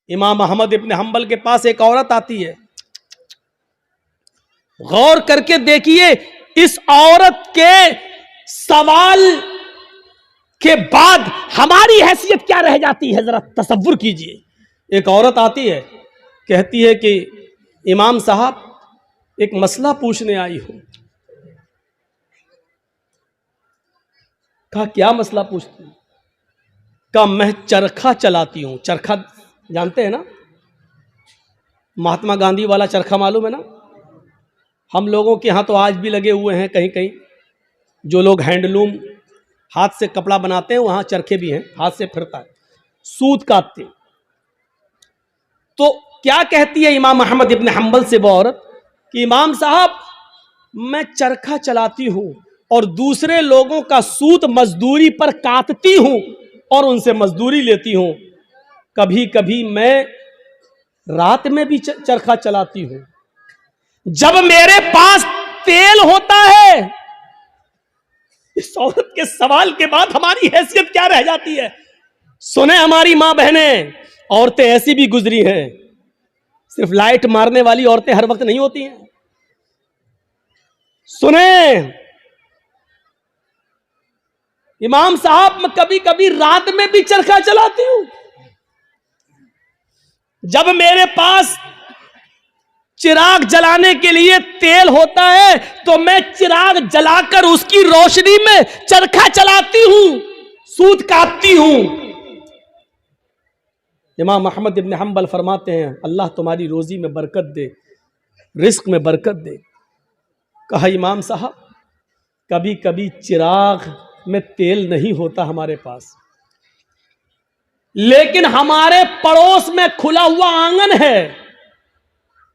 इमाम अहमद इब्न हंबल के पास एक औरत आती है। गौर करके देखिए इस औरत के सवाल के बाद हमारी हैसियत क्या रह जाती है, जरा तसव्वुर कीजिए। एक औरत आती है, कहती है कि इमाम साहब एक मसला पूछने आई हूं। कहा क्या मसला पूछती हूं? कहा मैं चरखा चलाती हूं। चरखा जानते हैं ना, महात्मा गांधी वाला चरखा मालूम है ना? हम लोगों के यहाँ तो आज भी लगे हुए हैं कहीं कहीं। जो लोग हैंडलूम हाथ से कपड़ा बनाते हैं वहां चरखे भी हैं, हाथ से फिरता है, सूत काटते हैं। तो क्या कहती है इमाम अहमद इब्न हंबल से वो औरत कि इमाम साहब मैं चरखा चलाती हूं और दूसरे लोगों का सूत मजदूरी पर काटती हूं और उनसे मजदूरी लेती हूं। कभी कभी मैं रात में भी चरखा चलाती हूं। जब मेरे पास तेल होता है। इस औरत के सवाल के बाद हमारी हैसियत क्या रह जाती है? सुने हमारी मां बहनें, औरतें ऐसी भी गुजरी हैं। सिर्फ लाइट मारने वाली औरतें हर वक्त नहीं होती हैं। सुने इमाम साहब मैं कभी कभी रात में भी चरखा चलाती हूं। जब मेरे पास चिराग जलाने के लिए तेल होता है तो मैं चिराग जलाकर उसकी रोशनी में चरखा चलाती हूं, सूत काटती हूं। इमाम अहमद इब्न हंबल फरमाते हैं अल्लाह तुम्हारी रोजी में बरकत दे, रिस्क में बरकत दे। कहा इमाम साहब कभी कभी चिराग में तेल नहीं होता हमारे पास, लेकिन हमारे पड़ोस में खुला हुआ आंगन है,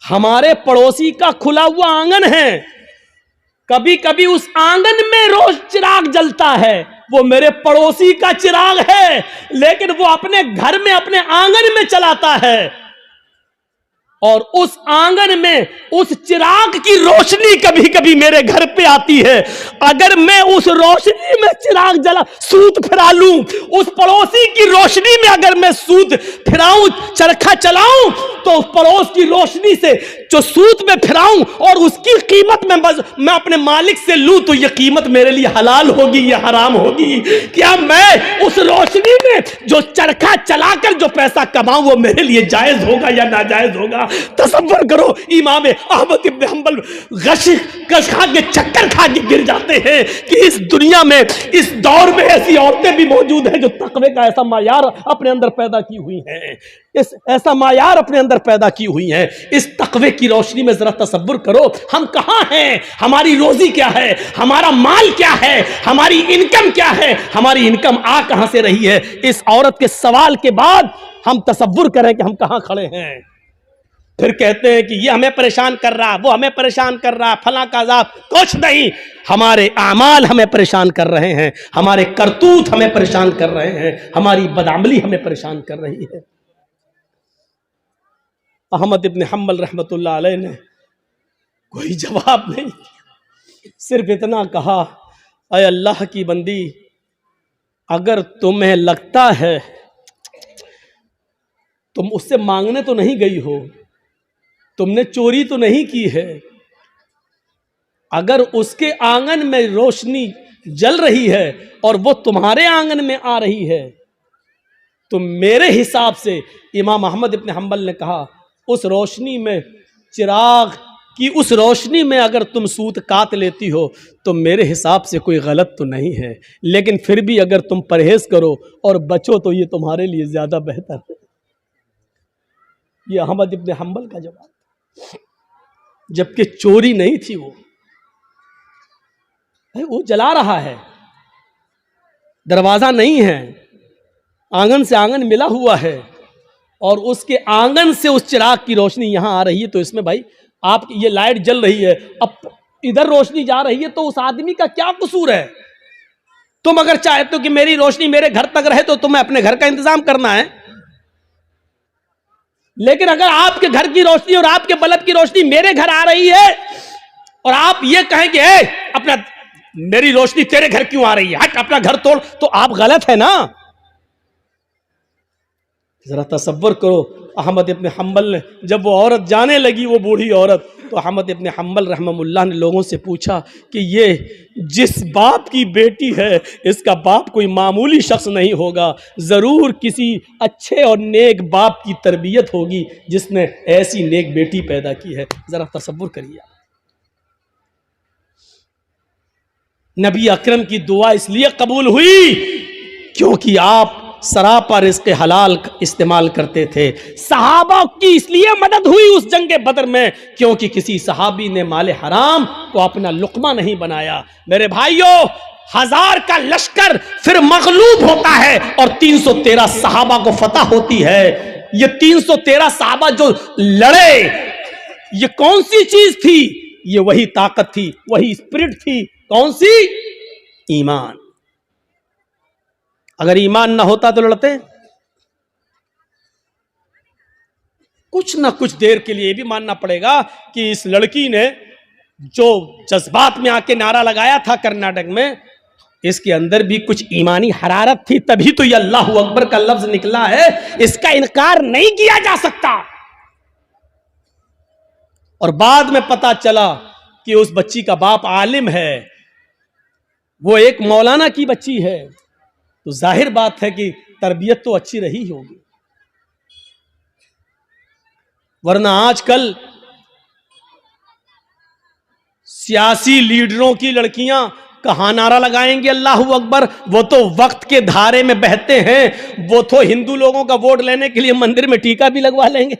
हमारे पड़ोसी का खुला हुआ आंगन है। कभी कभी उस आंगन में रोज चिराग जलता है, वो मेरे पड़ोसी का चिराग है, लेकिन वो अपने घर में अपने आंगन में चलाता है और उस आंगन में उस चिराग की रोशनी कभी कभी मेरे घर पे आती है। अगर मैं उस रोशनी में चिराग जला सूत फिरा लूं, उस पड़ोसी की रोशनी में अगर मैं सूत फिराऊं, चरखा चलाऊं, तो उस पड़ोस की रोशनी से जो सूत में फिराऊं और उसकी कीमत में मैं अपने मालिक से लूं तो यह कीमत मेरे लिए हलाल होगी या हराम होगी? क्या मैं उस रोशनी में जो चरखा चलाकर जो पैसा कमाऊं वो मेरे लिए जायज होगा या नाजायज होगा? तसव्वुर करो इमाम अहमद इब्न हंबल गश खा के चक्कर खा के गिर जाते हैं कि इस दुनिया में इस दौर में ऐसी औरतें भी मौजूद हैं जो तकवे का ऐसा मायार अपने अंदर पैदा की हुई हैं, ऐसा मायार अपने अंदर पैदा की हुई हैं। इस तकवे की रोशनी में जरा तसव्वुर करो हम कहां हैं, हमारी रोजी क्या है, हमारा माल क्या है, हमारी इनकम क्या है, हमारी इनकम आ कहां से रही है। इस औरत के सवाल के बाद हम तसव्वुर करें कि हम कहां खड़े हैं। फिर कहते हैं कि ये हमें परेशान कर रहा, वो हमें परेशान कर रहा, फला का अज़ाब। कुछ नहीं, हमारे आमाल हमें परेशान कर रहे हैं, हमारे करतूत हमें परेशान कर रहे हैं, हमारी बदअमली हमें परेशान कर रही है। अहमद इब्न हंबल रहमतुल्लाह अलैह ने कोई जवाब नहीं, सिर्फ इतना कहा, अय अल्लाह की बंदी, अगर तुम्हें लगता है तुम उससे मांगने तो नहीं गई हो, तुमने चोरी तो नहीं की है, अगर उसके आंगन में रोशनी जल रही है और वो तुम्हारे आंगन में आ रही है तो मेरे हिसाब से, इमाम अहमद इब्न हंबल ने कहा, उस रोशनी में, चिराग की उस रोशनी में अगर तुम सूत काट लेती हो तो मेरे हिसाब से कोई गलत तो नहीं है, लेकिन फिर भी अगर तुम परहेज करो और बचो तो ये तुम्हारे लिए ज्यादा बेहतर है। ये अहमद इब्न हंबल का जवाब, जबकि चोरी नहीं थी, वो जला रहा है, दरवाजा नहीं है, आंगन से आंगन मिला हुआ है और उसके आंगन से उस चिराग की रोशनी यहां आ रही है। तो इसमें भाई आप ये लाइट जल रही है, अब इधर रोशनी जा रही है तो उस आदमी का क्या कसूर है? तुम अगर चाहते हो कि मेरी रोशनी मेरे घर तक रहे तो तुम्हें अपने घर का इंतजाम करना है, लेकिन अगर आपके घर की रोशनी और आपके बल्ब की रोशनी मेरे घर आ रही है और आप ये कहें कि अपना मेरी रोशनी तेरे घर क्यों आ रही है, हट अपना घर तोड़, तो आप गलत है ना। जरा तसव्वुर करो अहमद इब्न हम्बल ने, जब वो औरत जाने लगी, वो बूढ़ी औरत, तो अहमद इब्न हम्बल रहमहुल्लाह ने लोगों से पूछा कि ये जिस बाप की बेटी है, इसका बाप कोई मामूली शख्स नहीं होगा, ज़रूर किसी अच्छे और नेक बाप की तरबियत होगी जिसने ऐसी नेक बेटी पैदा की है। ज़रा तसव्वुर करिए। नबी अकरम की दुआ इसलिए कबूल हुई क्योंकि आप सरापा रिज़्क़ हलाल इस्तेमाल करते थे। सहाबा की इसलिए मदद हुई उस जंगे बदर में क्योंकि किसी सहाबी ने माले हराम को अपना लुक़मा नहीं बनाया। मेरे भाइयों, 1000 का लश्कर फिर मगलूब होता है और 313 सहाबा को फतह होती है। ये 313 सहाबा जो लड़े, ये कौन सी चीज थी? ये वही ताकत थी, वही स्पिरिट थी। कौन सी? ईमान। अगर ईमान ना होता तो लड़ते? कुछ ना कुछ देर के लिए भी मानना पड़ेगा कि इस लड़की ने जो जज्बात में आके नारा लगाया था कर्नाटक में, इसके अंदर भी कुछ ईमानी हरारत थी, तभी तो ये अल्लाहु अकबर का लफ्ज निकला है। इसका इनकार नहीं किया जा सकता। और बाद में पता चला कि उस बच्ची का बाप आलिम है, वो एक मौलाना की बच्ची है, तो जाहिर बात है कि तरबियत तो अच्छी रही होगी। वरना आजकल सियासी लीडरों की लड़कियां कहां नारा लगाएंगी अल्लाहू अकबर? वो तो वक्त के धारे में बहते हैं। वो तो हिंदू लोगों का वोट लेने के लिए मंदिर में टीका भी लगवा लेंगे।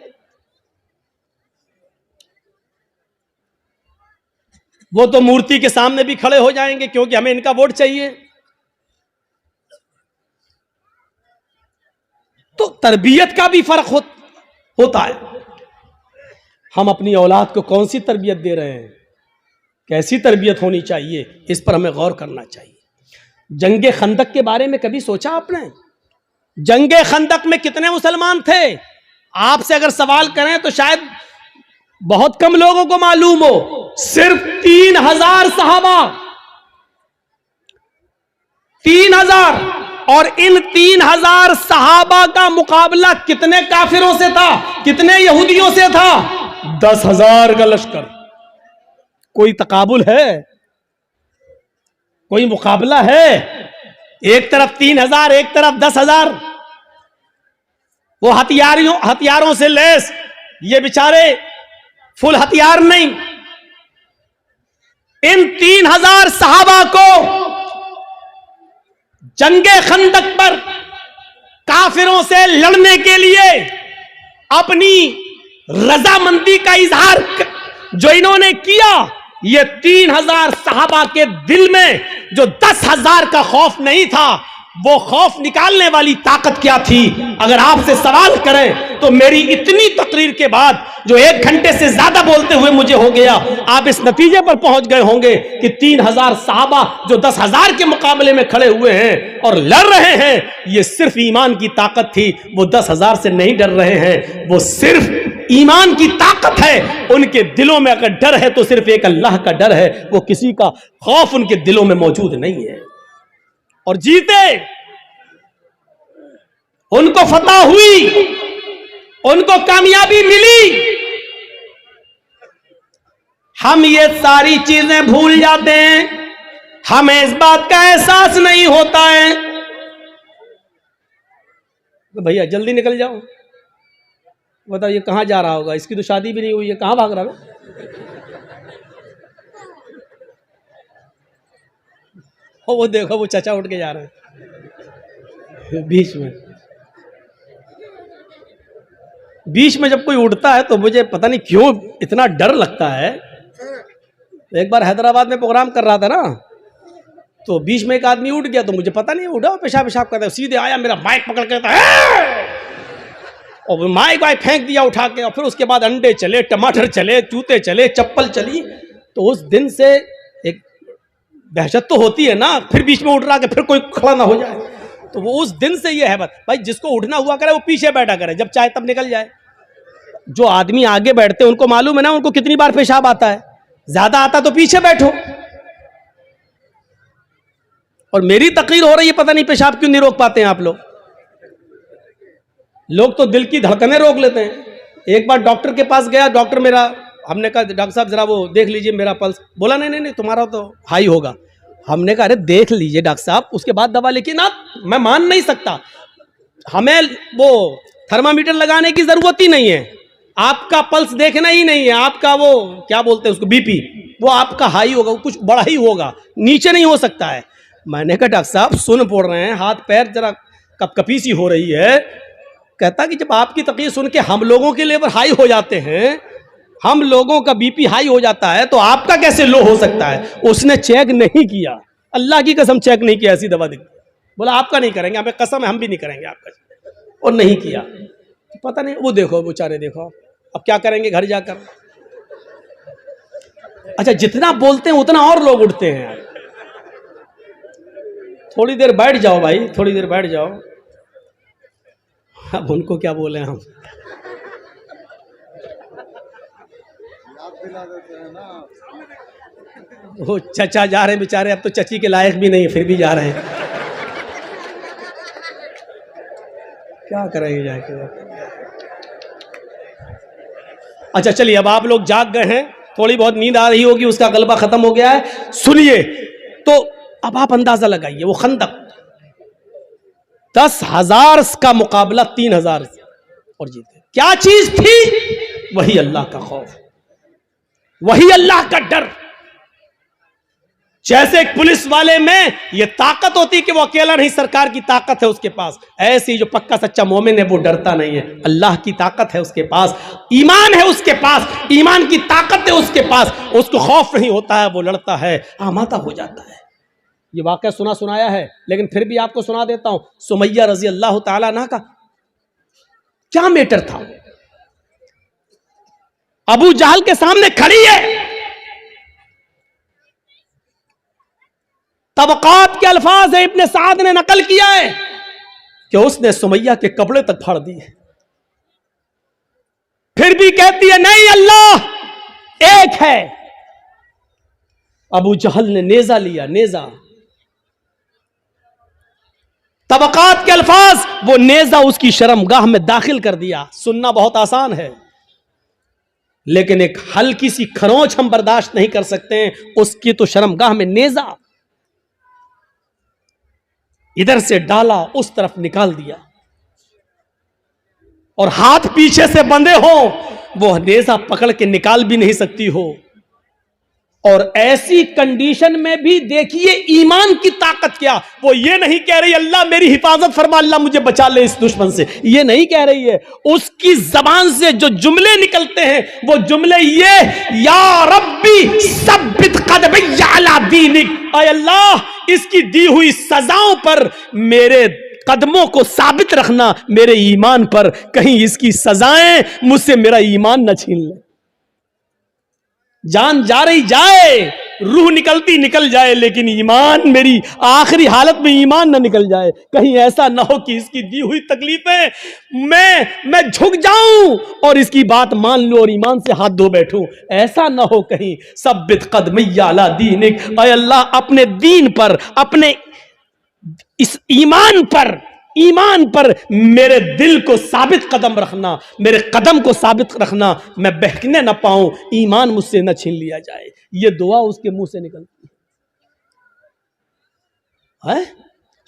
वो तो मूर्ति के सामने भी खड़े हो जाएंगे क्योंकि हमें इनका वोट चाहिए। तो तरबियत का भी फर्क होता है। हम अपनी औलाद को कौन सी तरबियत दे रहे हैं, कैसी तरबियत होनी चाहिए, इस पर हमें गौर करना चाहिए। जंगे खंदक के बारे में कभी सोचा आपने? जंगे खंदक में कितने मुसलमान थे? आपसे अगर सवाल करें तो शायद बहुत कम लोगों को मालूम हो। सिर्फ 3000 सहाबा, 3000, और इन 3000 सहाबा का मुकाबला कितने काफिरों से था, कितने यहूदियों से था? 10,000 का लश्कर। कोई तकाबुल है? कोई मुकाबला है? एक तरफ 3000, एक तरफ 10,000। वो हथियारों से लैस, ये बेचारे फुल हथियार नहीं। इन 3000 सहाबा को जंगे खंदक पर काफिरों से लड़ने के लिए अपनी रजामंदी का इजहार जो इन्होंने किया, ये 3000 सहाबा के दिल में जो 10,000 का खौफ नहीं था, वो खौफ निकालने वाली ताकत क्या थी? अगर आपसे सवाल करें तो मेरी इतनी तकरीर के बाद जो 1 घंटे से ज्यादा बोलते हुए मुझे हो गया, आप इस नतीजे पर पहुंच गए होंगे कि 3000 सहाबा जो 10,000 के मुकाबले में खड़े हुए हैं और लड़ रहे हैं, ये सिर्फ ईमान की ताकत थी। वो 10,000 से नहीं डर रहे हैं, वो सिर्फ ईमान की ताकत है। उनके दिलों में अगर डर है तो सिर्फ एक अल्लाह का डर है। वो किसी का खौफ उनके दिलों में मौजूद नहीं है। और जीते, उनको फतह हुई, उनको कामयाबी मिली। हम ये सारी चीजें भूल जाते हैं, हमें इस बात का एहसास नहीं होता है। तो भैया जल्दी निकल जाओ, बताओ ये कहां जा रहा होगा? इसकी तो शादी भी नहीं हुई है, कहां भाग रहा है? वो देखो, वो चाचा उठ के जा रहे हैं बीच में जब कोई उठता है तो मुझे पता नहीं क्यों इतना डर लगता है। एक बार हैदराबाद में प्रोग्राम कर रहा था ना, तो बीच में एक आदमी उठ गया, तो मुझे पता नहीं, उठा पेशाब करता है, सीधे आया, मेरा माइक पकड़ के और माइक फेंक दिया उठा के। और फिर उसके बाद अंडे चले, टमाटर चले, जूते चले, चप्पल चली। तो उस दिन से एक दहशत तो होती है ना, फिर बीच में उठ रहा कि फिर कोई खड़ा ना हो जाए। तो वो उस दिन से ये है बस भाई, जिसको उठना हुआ करे वो पीछे बैठा करे, जब चाहे तब निकल जाए। जो आदमी आगे बैठते हैं उनको मालूम है ना उनको कितनी बार पेशाब आता है, ज्यादा आता तो पीछे बैठो। और मेरी तकरीर हो रही है, पता नहीं पेशाब क्यों नहीं रोक पाते हैं आप लोग। लोग तो दिल की धड़कनें रोक लेते हैं। एक बार डॉक्टर के पास गया, डॉक्टर मेरा, हमने कहा डॉक्टर साहब जरा वो देख लीजिए मेरा पल्स। बोला नहीं नहीं नहीं तुम्हारा तो हाई होगा। हमने कहा अरे देख लीजिए डॉक्टर साहब, उसके बाद दवा। लेकिन आप, मैं मान नहीं सकता, हमें वो थर्मामीटर लगाने की जरूरत ही नहीं है, आपका पल्स देखना ही नहीं है, आपका वो क्या बोलते हैं उसको, बीपी, वो आपका हाई होगा, कुछ बड़ा ही होगा, नीचे नहीं हो सकता है। मैंने कहा डॉक्टर साहब सुन पड़ रहे हैं, हाथ पैर जरा कपकपी सी हो रही है। कहता कि जब आपकी तकलीफ सुन के हम लोगों के लेवल हाई हो जाते हैं, हम लोगों का बीपी हाई हो जाता है, तो आपका कैसे लो हो सकता है। उसने चेक नहीं किया, अल्लाह की कसम चेक नहीं किया, ऐसी दवा दी। बोला आपका नहीं करेंगे, हमें कसम है हम भी नहीं करेंगे आपका, और नहीं किया। पता नहीं, वो देखो बेचारे, देखो अब क्या करेंगे घर जाकर। अच्छा, जितना बोलते हैं उतना और लोग उठते हैं। थोड़ी देर बैठ जाओ भाई, थोड़ी देर बैठ जाओ। अब उनको क्या बोले हम। वो चचा जा रहे हैं बेचारे, अब तो चची के लायक भी नहीं, फिर भी जा रहे हैं। क्या करेंगे जाके। अच्छा चलिए, अब आप लोग जाग गए हैं, थोड़ी बहुत नींद आ रही होगी, उसका गलबा खत्म हो गया है। सुनिए, तो अब आप अंदाजा लगाइए, वो खंदक 10,000 का मुकाबला 3,000 और जीते। क्या चीज थी? वही अल्लाह का खौफ, वही अल्लाह का डर। जैसे एक पुलिस वाले में ये ताकत होती कि वो अकेला नहीं, सरकार की ताकत है उसके पास, ऐसी जो पक्का सच्चा मोमिन है वो डरता नहीं है। अल्लाह की ताकत है उसके पास, ईमान है उसके पास, ईमान की ताकत है उसके पास, उसको खौफ नहीं होता है, वो लड़ता है, आमादा हो जाता है। ये वाकया सुनाया है, लेकिन फिर भी आपको सुना देता हूं। सुमैया रजी अल्लाह ताला अन्हा का क्या मैटर था। अबू जहल के सामने खड़ी है, तबकात के अल्फाज है, इब्ने साद ने नकल किया है कि उसने सुमैया के कपड़े तक फाड़ दिए, फिर भी कहती है नहीं अल्लाह एक है। अबू जहल ने नेजा लिया, नेजा, तबकात के अल्फाज, वो नेजा उसकी शर्मगाह में दाखिल कर दिया। सुनना बहुत आसान है, लेकिन एक हल्की सी खरोंच हम बर्दाश्त नहीं कर सकते हैं, उसकी तो शर्मगाह में नेजा, इधर से डाला उस तरफ निकाल दिया, और हाथ पीछे से बंधे हो, वो नेजा पकड़ के निकाल भी नहीं सकती हो। और ऐसी कंडीशन में भी देखिए ईमान की ताकत क्या, वो ये नहीं कह रही अल्लाह मेरी हिफाजत फरमा, अल्लाह मुझे बचा ले इस दुश्मन से, ये नहीं कह रही है। उसकी जबान से जो जुमले निकलते हैं वो जुमले ये, या रब्बी सब्बित क़दमी अला दीनिक, ऐ अल्लाह इसकी दी हुई सजाओं पर मेरे कदमों को साबित रखना, मेरे ईमान पर, कहीं इसकी सजाएं मुझसे मेरा ईमान न छीन ले। जान जा रही जाए, रूह निकलती निकल जाए, लेकिन ईमान, मेरी आखिरी हालत में ईमान ना निकल जाए। कहीं ऐसा ना हो कि इसकी दी हुई तकलीफें मैं झुक जाऊं और इसकी बात मान लूं और ईमान से हाथ धो बैठूं, ऐसा ना हो कहीं। सब्बित क़दमी अला दीनिक, ऐ अल्लाह अपने दीन पर, अपने इस ईमान पर मेरे दिल को साबित कदम रखना, मेरे कदम को साबित रखना, मैं बहकने ना पाऊं, ईमान मुझसे न छीन लिया जाए। ये दुआ उसके मुंह से निकलती है।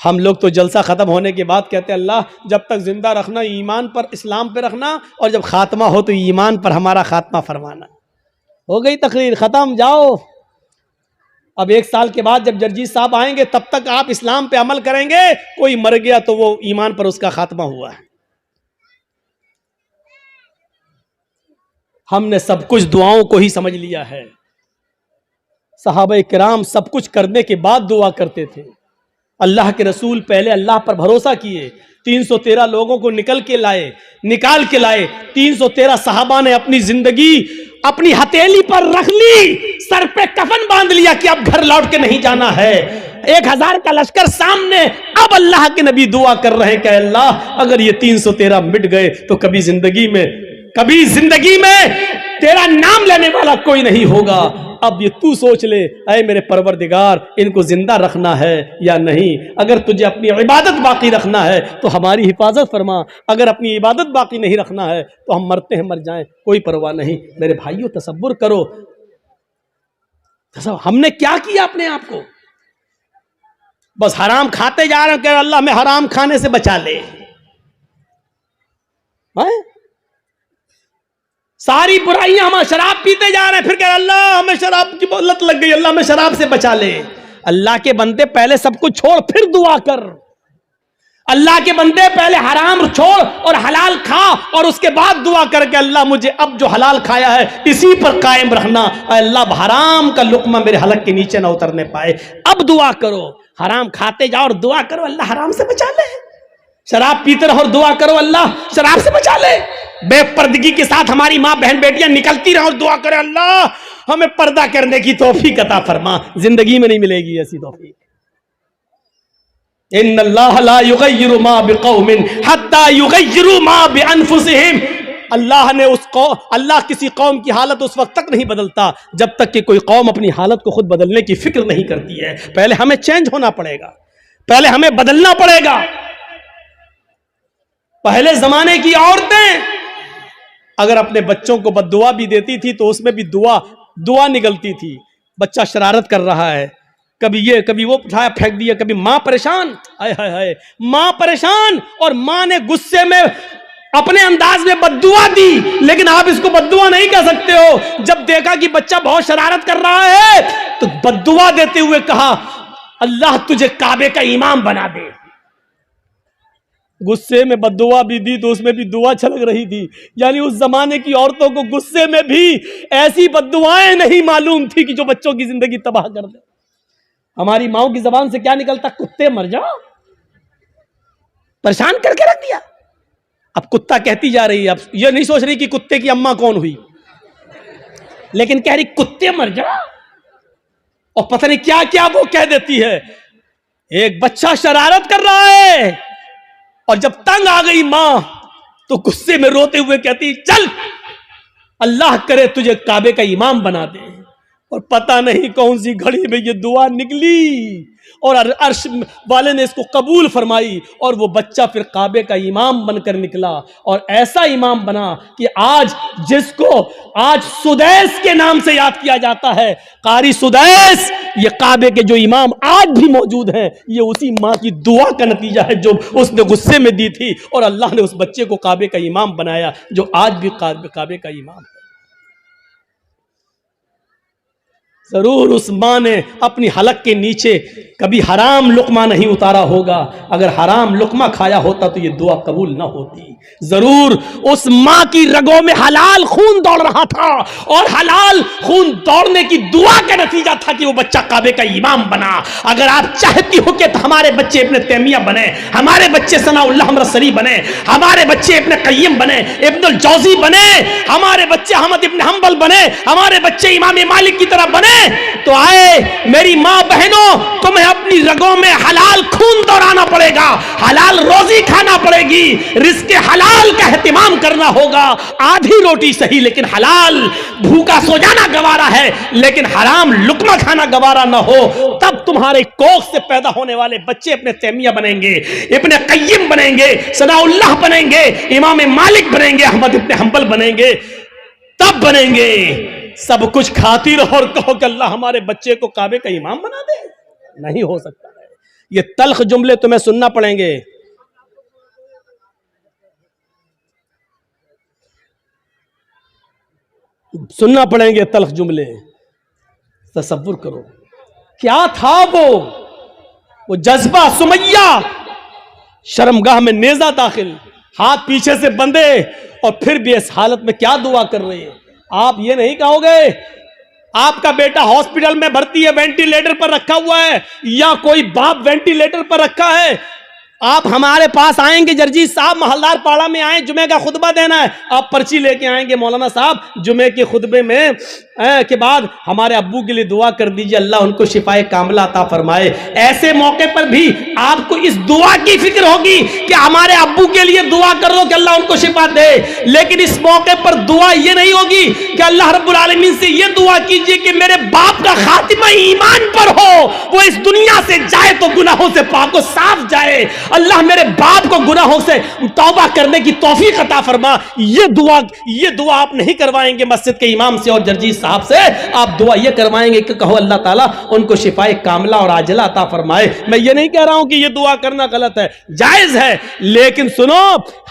हम लोग तो जलसा खत्म होने के बाद कहते हैं अल्लाह जब तक जिंदा रखना ईमान पर, इस्लाम पे रखना, और जब खात्मा हो तो ईमान पर हमारा खात्मा फरमाना। हो गई तकरीर, खत्म, जाओ। अब 1 साल के बाद जब जर्जी साहब आएंगे तब तक आप इस्लाम पे अमल करेंगे। कोई मर गया तो वो ईमान पर उसका खात्मा हुआ है। हमने सब कुछ दुआओं को ही समझ लिया है। सहाबा किराम सब कुछ करने के बाद दुआ करते थे। अल्लाह के रसूल पहले अल्लाह पर भरोसा किए, 313 लोगों को निकाल के लाए। 313 सहाबा ने अपनी जिंदगी अपनी हथेली पर रख ली, सर पे कफन बांध लिया कि अब घर लौट के नहीं जाना है। 1000 का लश्कर सामने, अब अल्लाह के नबी दुआ कर रहे हैं कि अल्लाह अगर ये 313 मिट गए तो कभी जिंदगी में तेरा नाम लेने वाला कोई नहीं होगा। अब ये तू सोच ले, ऐ मेरे परवरदिगार, इनको जिंदा रखना है या नहीं। अगर तुझे अपनी इबादत बाकी रखना है तो हमारी हिफाजत फरमा, अगर अपनी इबादत बाकी नहीं रखना है तो हम मरते हैं मर जाएं, कोई परवाह नहीं। मेरे भाइयों, तसव्वुर करो हमने क्या किया अपने आप को। बस हराम खाते जा रहे हैं कि अल्लाह हमें हराम खाने से बचा ले। सारी बुराइयां, हम शराब पीते जा रहे हैं, फिर कह अल्लाह हमें शराब की लत लग गई, अल्लाह हमें शराब से बचा ले। अल्लाह के बंदे पहले सब कुछ छोड़ फिर दुआ कर। अल्लाह के बंदे पहले हराम छोड़ और हलाल खा और उसके बाद दुआ करके अल्लाह मुझे अब जो हलाल खाया है इसी पर कायम रखना। अल्लाह हराम का लुकमा मेरे हलक के नीचे ना उतरने पाए। अब दुआ करो, हराम खाते जाओ और दुआ करो अल्लाह हराम से बचा ले। शराब पीते रहो और दुआ करो अल्लाह शराब से बचा ले। बेपर्दगी के साथ हमारी माँ बहन बेटियां निकलती रहो और दुआ करे अल्लाह हमें पर्दा करने की तौफीक अता फरमा। जिंदगी में नहीं मिलेगी ऐसी तौफीक। इन्नल्लाह ला युगय्यिरु मा बिकौमिन हत्ता युगय्यिरु मा बिअनफुसिहिम। अल्लाह किसी कौम की हालत उस वक्त तक नहीं बदलता जब तक कि कोई कौम अपनी हालत को खुद बदलने की फिक्र नहीं करती है। पहले हमें चेंज होना पड़ेगा, पहले हमें बदलना पड़ेगा। पहले जमाने की औरतें अगर अपने बच्चों को बद्दुआ भी देती थी तो उसमें भी दुआ निकलती थी। बच्चा शरारत कर रहा है, कभी ये कभी वो उठाया फेंक दिया, कभी मां परेशान, हाय हाय हाय मां परेशान, और मां ने गुस्से में अपने अंदाज में बद्दुआ दी। लेकिन आप इसको बद्दुआ नहीं कह सकते हो। जब देखा कि बच्चा बहुत शरारत कर रहा है तो बद्दुआ देते हुए कहा अल्लाह तुझे काबे का इमाम बना दे। गुस्से में बद्दुआ भी दी तो उसमें भी दुआ छलक रही थी। यानी उस जमाने की औरतों को गुस्से में भी ऐसी बद्दुआएं नहीं मालूम थी कि जो बच्चों की जिंदगी तबाह कर दे। हमारी माओ की जबान से क्या निकलता, कुत्ते मर जाओ, परेशान करके रख दिया। अब कुत्ता कहती जा रही है, अब ये नहीं सोच रही कि कुत्ते की अम्मा कौन हुई, लेकिन कह रही कुत्ते मर जाओ, और पता नहीं क्या क्या वो कह देती है। एक बच्चा शरारत कर रहा है और जब तंग आ गई मां तो गुस्से में रोते हुए कहती चल अल्लाह करे तुझे काबे का इमाम बना दे। और पता नहीं कौन सी घड़ी में ये दुआ निकली और अर्श वाले ने इसको कबूल फरमाई और वो बच्चा फिर काबे का इमाम बनकर निकला। और ऐसा इमाम बना कि आज जिसको आज सुदैस के नाम से याद किया जाता है, कारी सुदैस, ये काबे के जो इमाम आज भी मौजूद हैं, ये उसी माँ की दुआ का नतीजा है जो उसने गुस्से में दी थी और अल्लाह ने उस बच्चे को काबे का इमाम बनाया जो आज भी काबे का इमाम है। जरूर उस मां ने अपनी हलक के नीचे कभी हराम लुकमा नहीं उतारा होगा। अगर हराम लुकमा खाया होता तो ये दुआ कबूल ना होती। जरूर उस मां की रगों में हलाल खून दौड़ रहा था और हलाल खून दौड़ने की दुआ का नतीजा था कि वो बच्चा काबे का इमाम बना। अगर आप चाहती हो कि हमारे बच्चे इब्न तैमिया बने, हमारे बच्चे सनाउल्लाह हमरसरी बने, हमारे बच्चे इब्न कय्यम बने, इब्नुल जौजी बने, हमारे बच्चे अहमद इब्न हंबल बने, हमारे बच्चे इमाम मालिक की तरह बने, तो आए मेरी मां बहनों, तुम्हें अपनी रगों में हलाल खून दौड़ाना पड़ेगा, हलाल रोजी खाना पड़ेगी, रिस्क हलाल का एहतिमाम करना होगा। आधी रोटी सही लेकिन हलाल, भूखा सो जाना गवारा है लेकिन हराम लुकमा खाना गवारा ना हो, तब तुम्हारे कोख से पैदा होने वाले बच्चे अपने तैमिया बनेंगे, इब्न कय्यम बनेंगे, सनाउल्लाह बनेंगे, इमाम मालिक बनेंगे, अहमद इब्न हंबल बनेंगे, तब बनेंगे। सब कुछ खाती रहो और कहो कि अल्लाह हमारे बच्चे को काबे का इमाम बना दे, नहीं हो सकता है। ये तल्ख जुमले तुम्हें सुनना पड़ेंगे। सुनना पड़ेंगे तल्ख जुमले। तसव्वुर करो क्या था वो जज्बा। सुमैया शर्मगाह में नेजा दाखिल, हाथ पीछे से बंधे और फिर भी इस हालत में क्या दुआ कर रहे हैं। आप ये नहीं कहोगे आपका बेटा हॉस्पिटल में भर्ती है, वेंटिलेटर पर रखा हुआ है, या कोई बाप वेंटिलेटर पर रखा है, आप हमारे पास आएंगे, जर्जी साहब महलदार पाड़ा में आए, जुमे का खुतबा देना है, आप पर्ची लेके आएंगे, मौलाना साहब जुमे के खुतबे में के बाद हमारे अब्बू के लिए दुआ कर दीजिए, अल्लाह उनको शिफाए कामिला अता फरमाए। ऐसे मौके पर भी आपको इस दुआ की फिक्र होगी कि हमारे अब्बू के लिए दुआ कर दो कि अल्लाह उनको शिफा दे, लेकिन इस मौके पर दुआ ये नहीं होगी कि अल्लाह रब्बुल आलमीन से ये दुआ कीजिए कि मेरे बाप का खातिमा ईमान पर हो, वो इस दुनिया से जाए तो गुनाहों से पाको साफ जाए, अल्लाह मेरे बाप को गुनाहों से तौबा करने की तौफीक अता फरमा। ये दुआ आप नहीं करवाएंगे मस्जिद के इमाम से और जर्जीस साहब से, आप दुआ ये करवाएंगे कि कहो अल्लाह ताला उनको शिफाए कामिला और आजिला अता फरमाए। मैं ये नहीं कह रहा हूं कि ये दुआ करना गलत है, जायज है, लेकिन सुनो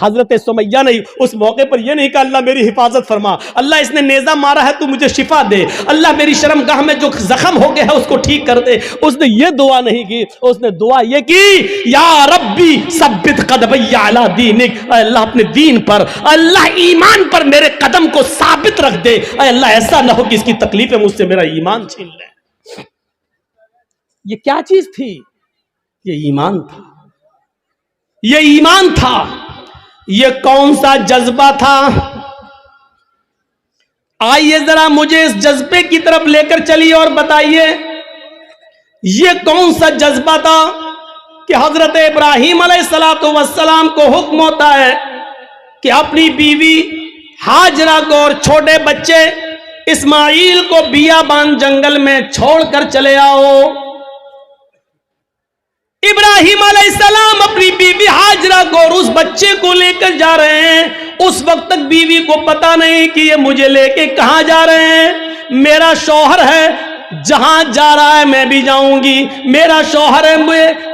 हजरत सुमैया ने उस मौके पर ये नहीं कहा अल्लाह मेरी हिफाजत फरमा, अल्लाह इसने नेजा मारा है तू मुझे शिफा दे, अल्लाह मेरी शर्मगाह में जो जख्म हो गया है उसको ठीक कर दे। उसने ये दुआ नहीं की, उसने दुआ ये की या रब्बी सब्बित कदमैया अला दीनिक, अल्लाह अपने दीन पर, अल्लाह ईमान पर मेरे कदम को साबित रख दे, अल्लाह ऐसा ना हो कि इसकी तकलीफें मुझसे मेरा ईमान छीन ले। ये क्या चीज थी? ये ईमान था, ये ईमान था। ये कौन सा जज्बा था? आइए जरा मुझे इस जज्बे की तरफ लेकर चलिए और बताइए ये कौन सा जज्बा था कि हजरत इब्राहीम अलैहिस्सलातु वस्सलाम को हुक्म होता है कि अपनी बीवी हाजरा को और छोटे बच्चे इस्माइल को बियाबान जंगल में छोड़कर चले आओ। इब्राहीम अलैहिस्सलाम अपनी बीवी हाजरा को और उस बच्चे को लेकर जा रहे हैं। उस वक्त तक बीवी को पता नहीं कि ये मुझे लेके कहां जा रहे हैं। मेरा शौहर है, जहां जा रहा है मैं भी जाऊंगी, मेरा शौहर है,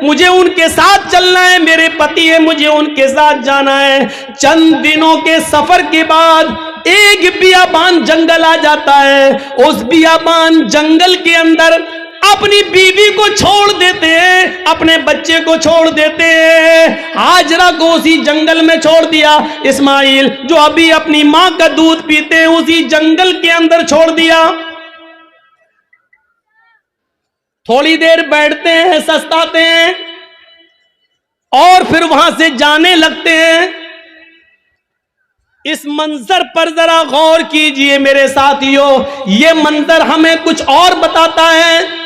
मुझे उनके साथ चलना है, मेरे पति है, मुझे उनके साथ जाना है। चंद दिनों के सफर के बाद एक बियाबान जंगल आ जाता है। उस बियाबान जंगल के अंदर अपनी बीवी को छोड़ देते हैं, अपने बच्चे को छोड़ देते हैं। हाजरा को उसी जंगल में छोड़ दिया। इस्माइल जो अभी अपनी मां का दूध पीते हैं उसी जंगल के अंदर छोड़ दिया। थोड़ी देर बैठते हैं, सस्ताते हैं और फिर वहां से जाने लगते हैं। इस मंजर पर जरा गौर कीजिए मेरे साथियों, ये मंजर हमें कुछ और बताता है।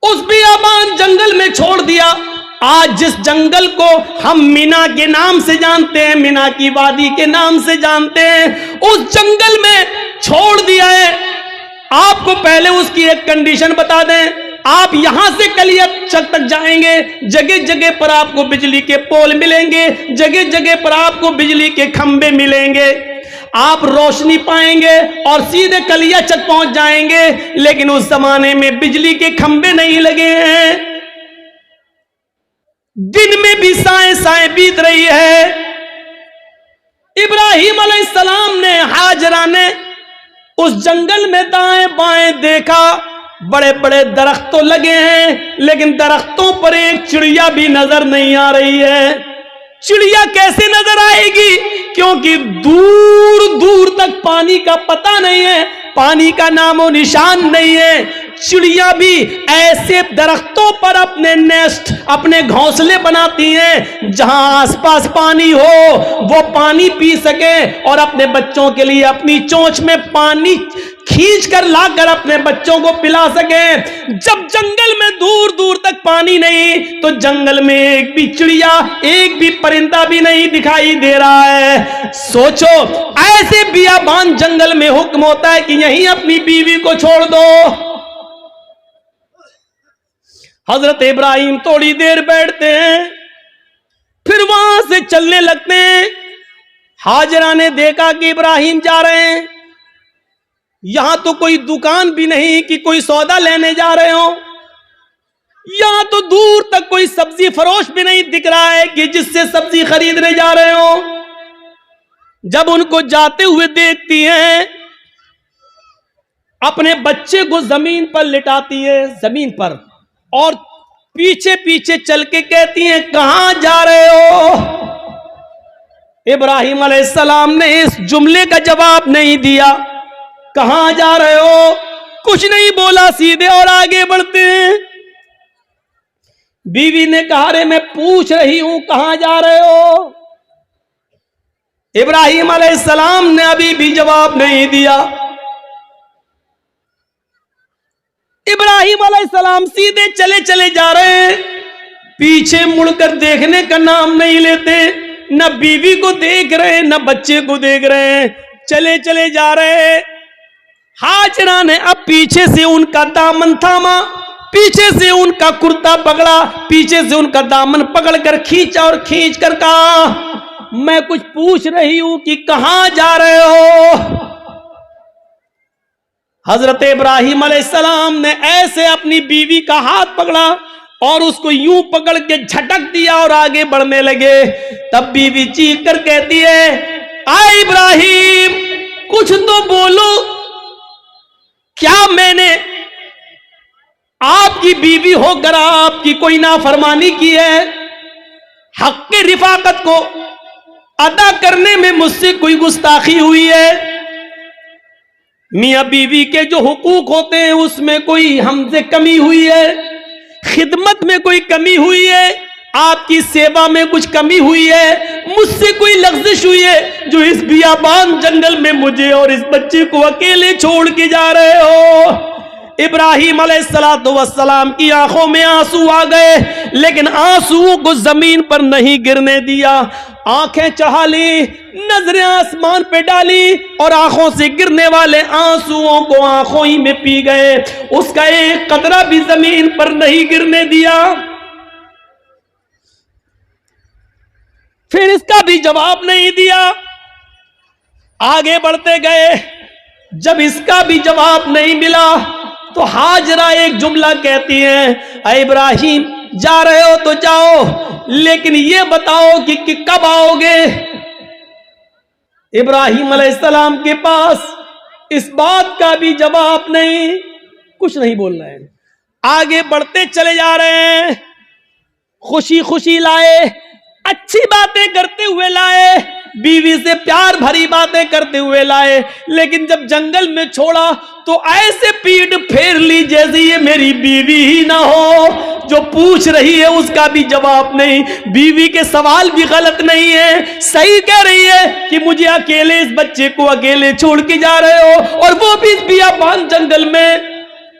उस बियाबान जंगल में छोड़ दिया। आज जिस जंगल को हम मीना के नाम से जानते हैं, मीना की वादी के नाम से जानते हैं, उस जंगल में छोड़ दिया है। आपको पहले उसकी एक कंडीशन बता दें, आप यहां से कलियाचक तक जाएंगे, जगह जगह पर आपको बिजली के पोल मिलेंगे, जगह जगह पर आपको बिजली के खंबे मिलेंगे, आप रोशनी पाएंगे और सीधे कलियाचक पहुंच जाएंगे। लेकिन उस जमाने में बिजली के खंबे नहीं लगे हैं, दिन में भी साए साए बीत रही है। इब्राहीम अलैहिस्सलाम ने, हाजरा ने उस जंगल में दाएं बाएं देखा, बड़े बड़े दरख्त तो लगे हैं लेकिन दरख्तों पर एक चिड़िया भी नजर नहीं आ रही है। चिड़िया कैसे नजर आएगी? क्योंकि दूर दूर तक पानी का पता नहीं है, पानी का नामो निशान नहीं है। चिड़िया भी ऐसे दरख्तों पर अपने नेस्ट, अपने घोंसले बनाती हैं जहां आसपास पानी हो, वो पानी पी सके और अपने बच्चों के लिए अपनी चोंच में पानी खींच कर लाकर अपने बच्चों को पिला सके। जब जंगल में दूर दूर तक पानी नहीं तो जंगल में एक भी चिड़िया, एक भी परिंदा भी नहीं दिखाई दे रहा है। सोचो, ऐसे बियाबान जंगल में हुक्म होता है कि यहीं अपनी बीवी को छोड़ दो। हजरत इब्राहिम थोड़ी देर बैठते हैं, फिर वहां से चलने लगते हैं। हाजरा ने देखा कि इब्राहिम जा रहे हैं, यहां तो कोई दुकान भी नहीं कि कोई सौदा लेने जा रहे हो, यहां तो दूर तक कोई सब्जी फरोश भी नहीं दिख रहा है कि जिससे सब्जी खरीदने जा रहे हो। जब उनको जाते हुए देखती हैं, अपने बच्चे को जमीन पर लिटाती है, जमीन पर, और पीछे पीछे चल के कहती हैं कहां जा रहे हो। इब्राहिम अलैहिस्सलाम ने इस जुमले का जवाब नहीं दिया। कहां जा रहे हो कुछ नहीं बोला, सीधे और आगे बढ़ते हैं। बीवी ने कहा रे मैं पूछ रही हूं कहां जा रहे हो। इब्राहिम अलैहिस्सलाम ने अभी भी जवाब नहीं दिया। इब्राहिम अलैहिस्सलाम सीधे चले चले जा रहे हैं, पीछे मुड़कर देखने का नाम नहीं लेते, न बीवी को देख रहे हैं न बच्चे को देख रहे हैं, चले चले जा रहे हैं। हाजरा ने अब पीछे से उनका दामन थामा, पीछे से उनका कुर्ता पकड़ा, पीछे से उनका दामन पकड़कर खींचा और खींच कर कहा, मैं कुछ पूछ रही हूं कि कहां जा रहे हो। हजरत इब्राहिम अलैहिस्सलाम ने ऐसे अपनी बीवी का हाथ पकड़ा और उसको यूं पकड़ के झटक दिया और आगे बढ़ने लगे। तब बीवी चीख कर कहती है, आए इब्राहिम कुछ तो बोलो, क्या मैंने आपकी बीवी होकर आपकी कोई नाफरमानी की है? हक के रिफाकत को अदा करने में मुझसे कोई गुस्ताखी हुई है? मियां बीवी के जो हुकूक होते हैं उसमें कोई हमसे कमी हुई है? खिदमत में कोई कमी हुई है? आपकी सेवा में कुछ कमी हुई है? मुझसे कोई लग़्ज़िश हुई है जो इस बियाबान जंगल में मुझे और इस बच्चे को अकेले छोड़ के जा रहे हो? इब्राहिम अलैहिस्सलाम की आंखों में आंसू आ गए, लेकिन आंसुओं को जमीन पर नहीं गिरने दिया। आंखें चढ़ा ली, नजरें आसमान पे डाली और आंखों से गिरने वाले आंसुओं को आंखों ही में पी गए, उसका एक कतरा भी जमीन पर नहीं गिरने दिया। फिर इसका भी जवाब नहीं दिया, आगे बढ़ते गए। जब इसका भी जवाब नहीं मिला तो हाजरा एक जुमला कहती है, अरे इब्राहिम जा रहे हो तो जाओ, लेकिन ये बताओ कि कब आओगे? इब्राहिम अलैहिस्सलाम के पास इस बात का भी जवाब नहीं, कुछ नहीं बोल रहे हैं। आगे बढ़ते चले जा रहे हैं, खुशी खुशी लाए, अच्छी बातें करते हुए लाए, बीवी से प्यार भरी बातें करते हुए लाए, लेकिन जब जंगल में छोड़ा तो ऐसे पीठ फेर ली जैसे ये मेरी बीवी ही ना हो। जो पूछ रही है उसका भी जवाब नहीं, बीवी के सवाल भी गलत नहीं है, सही कह रही है कि मुझे अकेले इस बच्चे को अकेले छोड़ के जा रहे हो, और वो भी इस बियाबान जंगल में,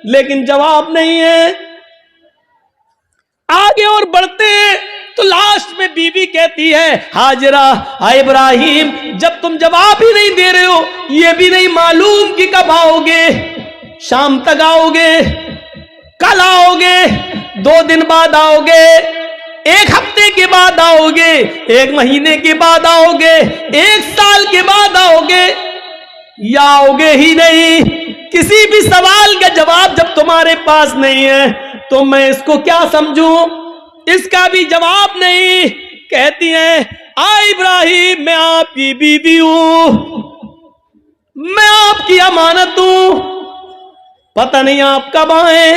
लेकिन जवाब नहीं है। आगे और बढ़ते हैं तो लास्ट में बीवी कहती है, हाजरा हाय इब्राहिम जब तुम जवाब ही नहीं दे रहे हो, ये भी नहीं मालूम कि कब आओगे, शाम तक आओगे, कल आओगे, 2 दिन बाद आओगे, 1 हफ्ते के बाद आओगे, 1 महीने के बाद आओगे, 1 साल के बाद आओगे, या आओगे ही नहीं। किसी भी सवाल का जवाब जब तुम्हारे पास नहीं है तो मैं इसको क्या समझूं? इसका भी जवाब नहीं। कहती हैं, आ इब्राहिम मैं आपकी बीवी हूं, मैं आपकी अमानत हूं, पता नहीं आप कब आए,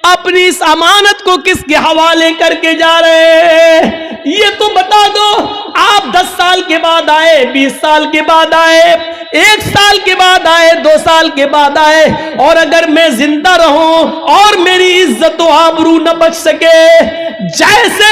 अपनी इस अमानत को किसके हवाले करके जा रहे हैं, ये तो बता दो। आप 10 साल के बाद आए, 20 साल के बाद आए, 1 साल के बाद आए, 2 साल के बाद आए, और अगर मैं जिंदा रहूं और मेरी इज्जत व आबरू न बच सके, जैसे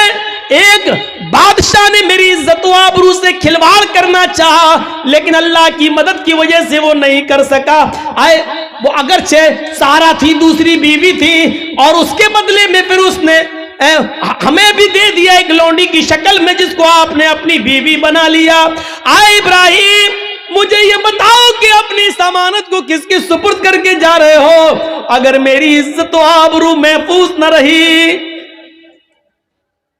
एक बादशाह ने मेरी इज्जत व आबरू से खिलवाड़ करना चाहा लेकिन अल्लाह की मदद की वजह से वो नहीं कर सका, आए वो अगरचे सारा थी, दूसरी बीवी थी, और उसके बदले में फिर उसने हमें भी दे दिया एक लौंडी की शक्ल में, जिसको आपने अपनी बीवी बना लिया। आए इब्राहिम मुझे ये बताओ कि अपनी अमानत को किसके सुपुर्द करके जा रहे हो? अगर मेरी इज्जत व आबरू महफूज न रही,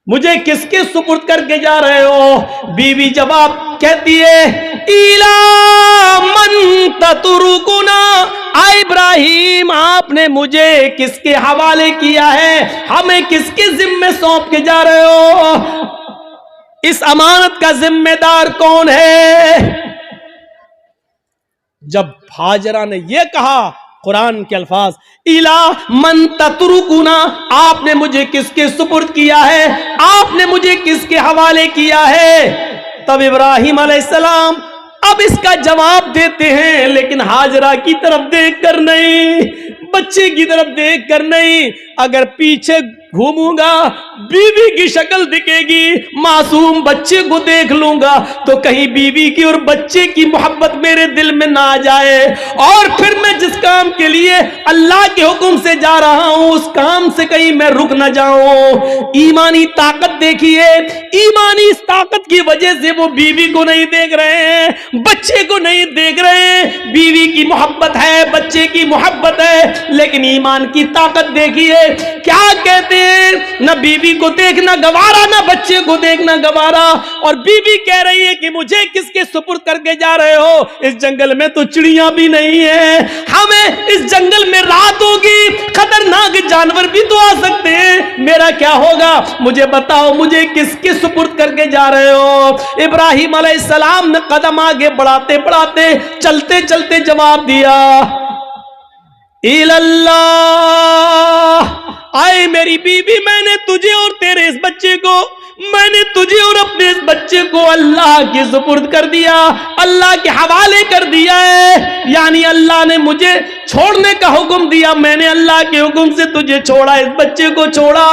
मुझे किसके सुपुर्द करके जा रहे हो? बीवी जवाब कहती है, इला मन ततरुकुना, आ इब्राहिम आपने मुझे किसके हवाले किया है, हमें किसके जिम्मे सौंप के जा रहे हो? इस अमानत का जिम्मेदार कौन है? जब हाजरा ने यह कहा, कुरान के अल्फाज, इला मन ततरुकुना, आपने मुझे किसके सुपुर्द किया है, आपने मुझे किसके हवाले किया है? तब इब्राहिम अलैहिस्सलाम अब इसका जवाब देते हैं, लेकिन हाजरा की तरफ देखकर नहीं, बच्चे की तरफ देखकर नहीं। अगर पीछे घूमूंगा, बीवी की शक्ल दिखेगी, मासूम बच्चे को देख लूंगा, तो कहीं बीवी की और बच्चे की मोहब्बत मेरे दिल में ना आ जाए, और फिर मैं जिस काम के लिए अल्लाह के हुक्म से जा रहा हूं उस काम से कहीं मैं रुक ना जाऊं। ईमानी ताकत देखिए, ईमानी इस ताकत की वजह से वो बीवी को नहीं देख रहे हैं, बच्चे को नहीं देख रहे हैं। बीवी की मोहब्बत है, बच्चे की मोहब्बत है, लेकिन ईमान की ताकत देखिए। क्या कहते हैं, ना बीवी को देखना गवारा, ना बच्चे को देखना गवारा, और बीवी कह रही है कि मुझे किसके सुपुर्द करके जा रहे हो? इस जंगल में तो चिड़िया भी नहीं है, हमें इस जंगल में रात होगी, खतरनाक जानवर भी तो आ सकते हैं, मेरा क्या होगा? मुझे बताओ, मुझे किसके सुपुर्द करके जा रहे हो? इब्राहिम अलैहिस्सलाम ने कदम आगे बढ़ाते बढ़ाते, चलते चलते जवाब दिया, इल्लल्लाह, आए मेरी बीवी, मैंने तुझे और तेरे इस बच्चे को, मैंने तुझे और अपने इस बच्चे को अल्लाह के सुपुर्द कर दिया, अल्लाह के हवाले कर दिया है। यानी अल्लाह ने मुझे छोड़ने का हुक्म दिया, मैंने अल्लाह के हुक्म से तुझे छोड़ा, इस बच्चे को छोड़ा।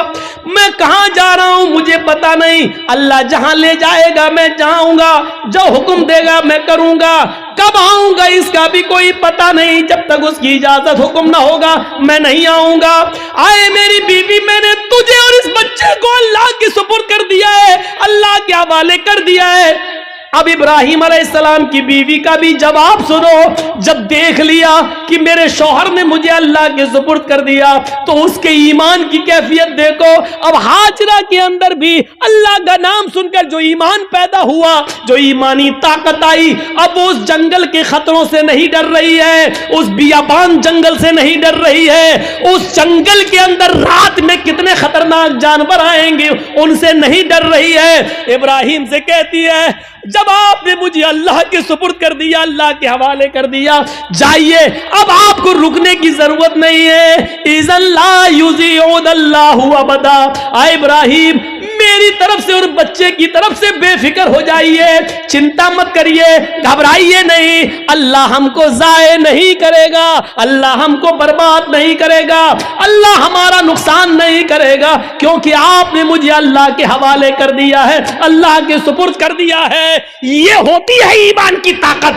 मैं कहां जा रहा हूं मुझे पता नहीं, अल्लाह जहां ले जाएगा मैं जाऊंगा, जो हुक्म देगा मैं करूंगा, कब आऊंगा इसका भी कोई पता नहीं, जब तक उसकी इजाजत हुक्म ना होगा मैं नहीं आऊंगा। आए मेरी बीवी, मैंने तुझे और इस बच्चे को अल्लाह के सुपुर्द कर दिया है, अल्लाह के हवाले कर दिया है। अब इब्राहिम अलैहिस्सलाम की बीवी का भी जवाब सुनो। जब देख लिया कि मेरे शौहर ने मुझे अल्लाह के सुपुर्द कर दिया, तो उसके ईमान की कैफियत देखो। अब हाजरा के अंदर भी अल्लाह का नाम सुनकर जो ईमान पैदा हुआ, जो ईमानी ताकत आई, अब वो उस जंगल के खतरों से नहीं डर रही है, उस बियाबान जंगल से नहीं डर रही है, उस जंगल के अंदर रात में कितने खतरनाक जानवर आएंगे उनसे नहीं डर रही है। इब्राहिम से कहती है, जब आपने मुझे अल्लाह के सुपुर्द कर दिया, अल्लाह के हवाले कर दिया, जाइए, अब आपको रुकने की जरूरत नहीं है। इज़ल्ला युज़िउदल्लाहु अबदा, आए इब्राहिम, मेरी तरफ से और बच्चे की तरफ से बेफिक्र हो जाइए, चिंता मत करिए, घबराइए नहीं, अल्लाह हमको जाये नहीं करेगा, अल्लाह हमको बर्बाद नहीं करेगा, अल्लाह हमारा नुकसान नहीं करेगा, क्योंकि आपने मुझे अल्लाह के हवाले कर दिया है, अल्लाह के सुपुर्द कर दिया है। ये होती है ईमान की ताकत,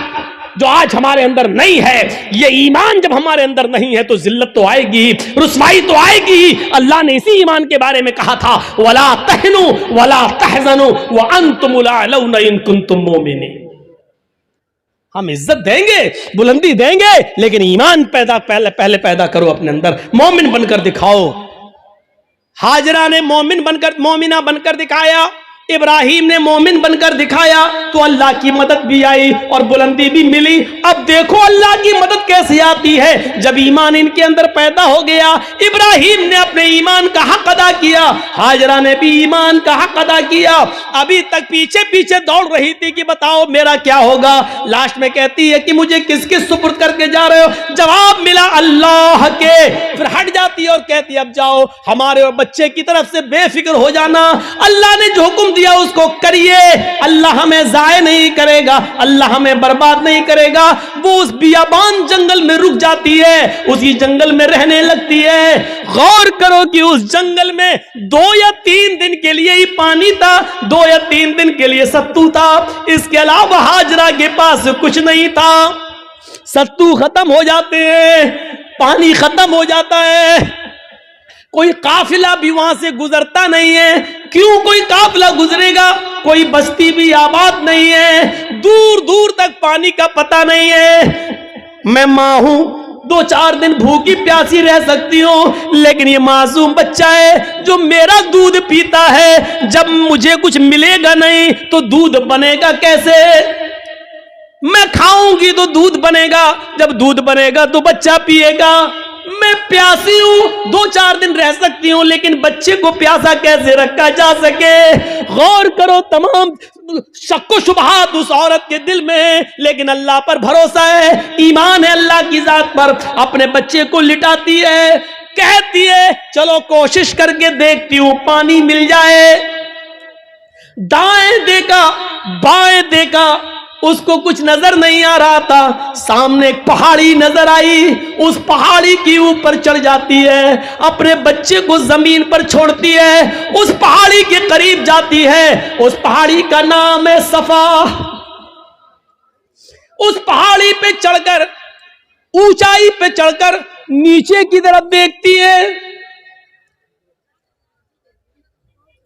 जो आज हमारे अंदर नहीं है। ये ईमान जब हमारे अंदर नहीं है तो जिल्लत तो आएगी, रुसवाई तो आएगी। अल्लाह ने इसी ईमान के बारे में कहा था, वला तहनु वला तहजनु व अंतुमुल अलौना इन कुंतुम मोमिनीन। हम इज्जत देंगे, बुलंदी देंगे, लेकिन ईमान पहले पैदा करो अपने अंदर, मोमिन बनकर दिखाओ। हाजरा ने मोमिना बनकर दिखाया, इब्राहिम ने मोमिन बनकर दिखाया, तो अल्लाह की मदद भी आई और बुलंदी भी मिली। अब देखो अल्लाह की मदद कैसे आती है, जब ईमान इनके अंदर पैदा हो गया। इब्राहिम ने अपने ईमान का हक अदा किया, हाजरा ने भी ईमान का हक अदा किया। अभी तक पीछे पीछे दौड़ रही थी कि बताओ मेरा क्या होगा। लास्ट में कहती है कि मुझे किसके सुपुर्द करके जा रहे हो? जवाब मिला अल्लाह के। फिर हट जाती है और कहती अब जाओ, हमारे और बच्चे की तरफ से बेफिक्र हो जाना, अल्लाह ने जो हुक्म दिया उसको करिए, अल्लाह हमें जाये नहीं करेगा, अल्लाह हमें बर्बाद नहीं करेगा। वो उस बियाबान जंगल में रुक जाती है, उसी जंगल में रहने लगती है। गौर करो कि उस जंगल में 2 या 3 दिन के लिए ही पानी था, 2 या 3 दिन के लिए सत्तू था, इसके अलावा हाजरा के पास कुछ नहीं था। सत्तू खत्म हो जाते हैं, पानी खत्म हो जाता है, कोई काफिला भी वहां से गुजरता नहीं है। क्यों कोई काफिला गुजरेगा? कोई बस्ती भी आबाद नहीं है, दूर दूर तक पानी का पता नहीं है। मैं मां हूं, 2-4 दिन भूखी प्यासी रह सकती हूं, लेकिन ये मासूम बच्चा है जो मेरा दूध पीता है, जब मुझे कुछ मिलेगा नहीं तो दूध बनेगा कैसे? मैं खाऊंगी तो दूध बनेगा, जब दूध बनेगा तो बच्चा पिएगा। मैं प्यासी हूं, 2-4 दिन रह सकती हूं, लेकिन बच्चे को प्यासा कैसे रखा जा सके? गौर करो, तमाम शक्को शुबहात उस औरत के दिल में है, लेकिन अल्लाह पर भरोसा है, ईमान है अल्लाह की जात पर। अपने बच्चे को लिटाती है, कहती है चलो कोशिश करके देखती हूं पानी मिल जाए। दाएं देखा, बाएं देखा, उसको कुछ नजर नहीं आ रहा था। सामने एक पहाड़ी नजर आई, उस पहाड़ी के ऊपर चढ़ जाती है, अपने बच्चे को जमीन पर छोड़ती है, उस पहाड़ी के करीब जाती है। उस पहाड़ी का नाम है सफा। उस पहाड़ी पे चढ़कर, ऊंचाई पे चढ़कर नीचे की तरफ देखती है।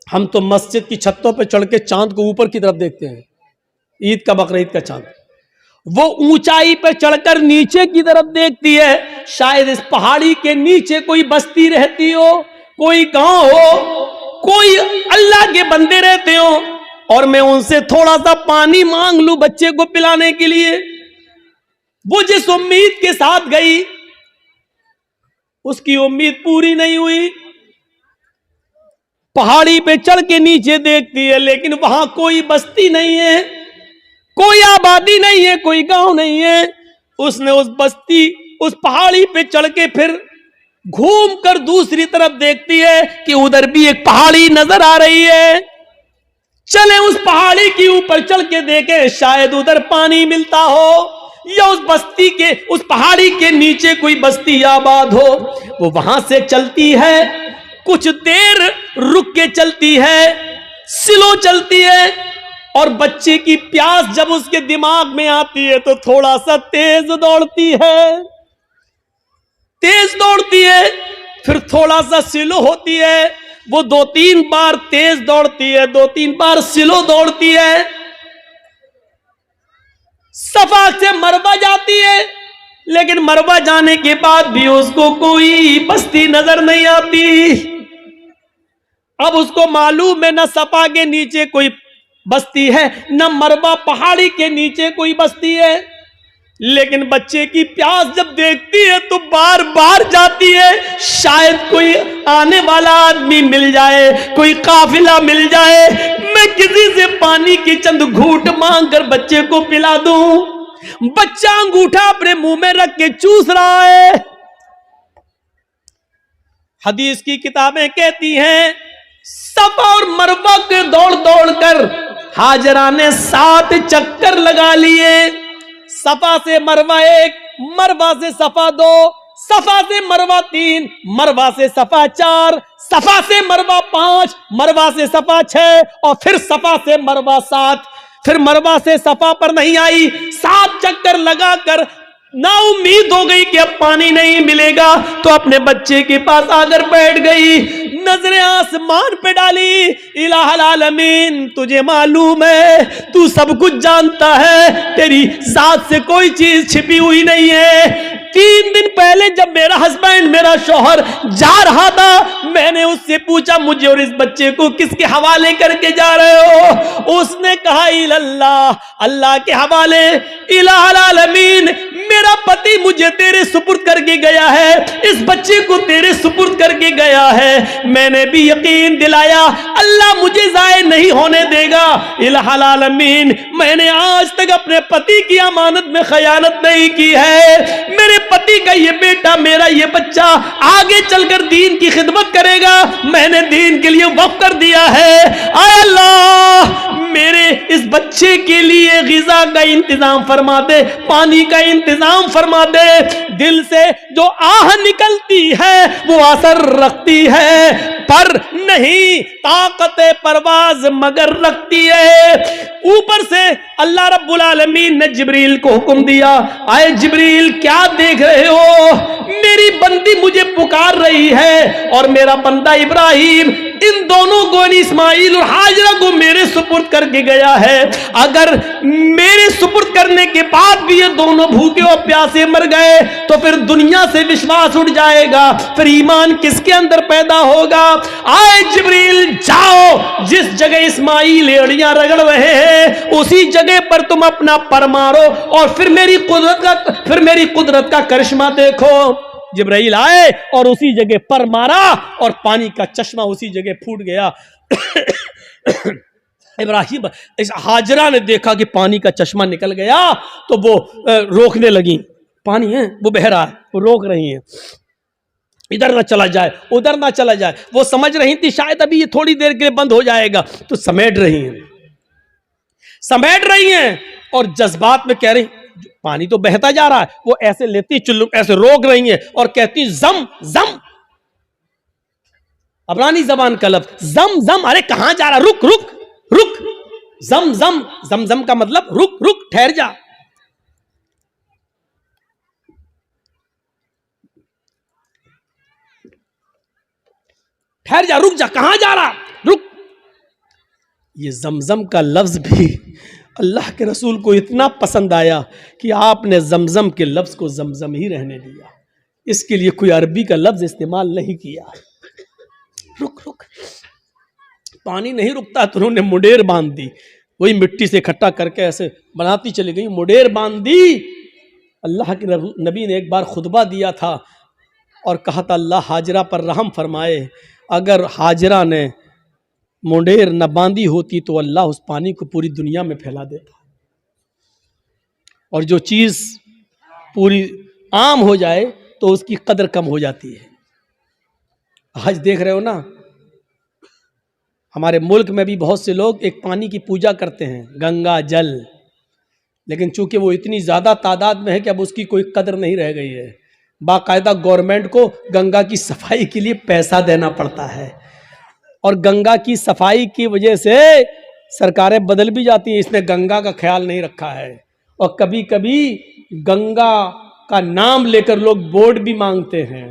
हम तो मस्जिद की छतों पे चढ़ के चांद को ऊपर की तरफ देखते हैं, ईद का बकरीद का चांद। वो ऊंचाई पर चढ़कर नीचे की तरफ देखती है, शायद इस पहाड़ी के नीचे कोई बस्ती रहती हो, कोई गांव हो, कोई अल्लाह के बंदे रहते हो, और मैं उनसे थोड़ा सा पानी मांग लूं बच्चे को पिलाने के लिए। वो जिस उम्मीद के साथ गई, उसकी उम्मीद पूरी नहीं हुई। पहाड़ी पे चढ़ के नीचे देखती है, लेकिन वहां कोई बस्ती नहीं है, कोई आबादी नहीं है, कोई गांव नहीं है। उसने उस बस्ती, उस पहाड़ी पे चढ़ के फिर घूम कर दूसरी तरफ देखती है कि उधर भी एक पहाड़ी नजर आ रही है। चले उस पहाड़ी के ऊपर चढ़ के देखे, शायद उधर पानी मिलता हो, या उस बस्ती के, उस पहाड़ी के नीचे कोई बस्ती आबाद हो। वो वहां से चलती है, कुछ देर रुक के चलती है, स्लो चलती है, और बच्चे की प्यास जब उसके दिमाग में आती है तो थोड़ा सा तेज दौड़ती है, तेज दौड़ती है, फिर थोड़ा सा स्लो होती है। वो 2-3 बार तेज दौड़ती है, 2-3 बार स्लो दौड़ती है। सफा से मरवा जाती है, लेकिन मरवा जाने के बाद भी उसको कोई बस्ती नजर नहीं आती। अब उसको मालूम है न सफा के नीचे कोई बस्ती है, न मरवा पहाड़ी के नीचे कोई बस्ती है, लेकिन बच्चे की प्यास जब देखती है तो बार बार जाती है, शायद कोई आने वाला आदमी मिल जाए, कोई काफिला मिल जाए, मैं किसी से पानी की चंद घूंट मांग कर बच्चे को पिला दूं। बच्चा अंगूठा अपने मुंह में रख के चूस रहा है। हदीस की किताबें कहती हैं, सफा और मरवा के दौड़ दौड़ कर हाजरा ने 7 चक्कर लगा लिए। सफा से मरवा 1, मरवा से सफा 2, सफा से मरवा 3, मरवा से सफा 4, सफा से मरवा 5, मरवा से सफा 6, और फिर सफा से मरवा 7। फिर मरवा से सफा पर नहीं आई, 7 चक्कर लगाकर ना उम्मीद हो गई कि अब पानी नहीं मिलेगा, तो अपने बच्चे के पास आकर बैठ गई, नजरें आसमान पे डाली। इलाहुल आलमीन, तुझे मालूम है, तू सब कुछ जानता है, तेरी जात से कोई चीज छिपी हुई नहीं है। 3 दिन पहले जब मेरा हस्बैंड, मेरा शौहर जा रहा था, मैंने उससे पूछा मुझे और इस बच्चे को किसके हवाले करके जा रहे हो? उसने कहा इल्लल्लाह, अल्लाह के हवाले। इलाहुल आलमीन, मेरा पति मुझे तेरे सुपुर्द करके गया है, इस बच्चे को तेरे सुपुर्द करके गया है। मैंने भी यकीन दिलाया अल्लाह मुझे जाए नहीं होने देगा। इलाहुल आलमीन, मैंने आज तक अपने पति की अमानत में खयानत नहीं की है। मेरे पति का ये बेटा, मेरा ये बच्चा आगे चलकर दीन की खिदमत करेगा, मैंने दीन के लिए वक्फ कर दिया है। आय अल्लाह, मेरे इस बच्चे के लिए गिज़ा का इंतजाम फरमा दे, पानी का इंतजाम फरमा दे। दिल से जो आह निकलती है वो असर रखती है, पर नहीं ताकत परवाज मगर रखती है। ऊपर से अल्लाह रब्बुल आलमीन ने जिब्रील को हुक्म दिया, आए जिब्रील क्या देख रहे हो? मेरी बंदी मुझे पुकार रही है और मेरा बंदा इब्राहिम इन दोनों को, इस्माइल और हाजरा को मेरे सुपुर्द करके गया है। अगर मेरे सुपुर्द करने के बाद भी ये दोनों भूखे और प्यासे मर गए तो फिर दुनिया से विश्वास उठ जाएगा, फिर ईमान किसके अंदर पैदा होगा? आए जिब्रील, जाओ, जिस जगह इस्माइल एड़ियां रगड़ रहे हैं उसी जगह पर तुम अपना पर मारो और फिर मेरी कुदरत का करिश्मा देखो। जिब्राइल आए और उसी जगह पर मारा और पानी का चश्मा उसी जगह फूट गया। इब्राहिम, इस हाजरा ने देखा कि पानी का चश्मा निकल गया तो वो रोकने लगी। पानी है वो बह रहा है, वो रोक रही है, इधर ना चला जाए, उधर ना चला जाए। वो समझ रही थी शायद अभी ये थोड़ी देर के लिए बंद हो जाएगा, तो समेट रही हैं। और जज्बात में कह रही पानी तो बहता जा रहा है, वो ऐसे लेती चुल्लू ऐसे रोक रही है और कहती जम जम, अबरानी जबान का लफ्ज जम जम, अरे कहां जा रहा, रुक रुक रुक, जम जम, जम जम का मतलब रुक रुक, ठहर जा। ठहर जा, रुक जा, कहां जा रहा, रुक। ये जमजम का लफ्ज भी अल्लाह के रसूल को इतना पसंद आया कि आपने जमजम के लफ्ज को जमजम ही रहने दिया, इसके लिए कोई अरबी का लफ्ज इस्तेमाल नहीं किया। रुक रुक, पानी नहीं रुकता तो उन्होंने मुडेर बांध दी, वही मिट्टी से इकट्ठा करके ऐसे बनाती चली गई, मुडेर बांध दी। अल्लाह के नबी ने एक बार खुतबा दिया था और कहा था अल्लाह हाजरा पर रहम फरमाए, अगर हाजरा ने मुंडेर न बांधी होती तो अल्लाह उस पानी को पूरी दुनिया में फैला देता। और जो चीज़ पूरी आम हो जाए तो उसकी कदर कम हो जाती है। आज देख रहे हो ना, हमारे मुल्क में भी बहुत से लोग एक पानी की पूजा करते हैं, गंगा जल, लेकिन चूंकि वो इतनी ज़्यादा तादाद में है कि अब उसकी कोई कदर नहीं रह गई है। बाकायदा गवर्नमेंट को गंगा की सफाई के लिए पैसा देना पड़ता है और गंगा की सफाई की वजह से सरकारें बदल भी जाती हैं, इसने गंगा का ख्याल नहीं रखा है। और कभी कभी गंगा का नाम लेकर लोग बोर्ड भी मांगते हैं,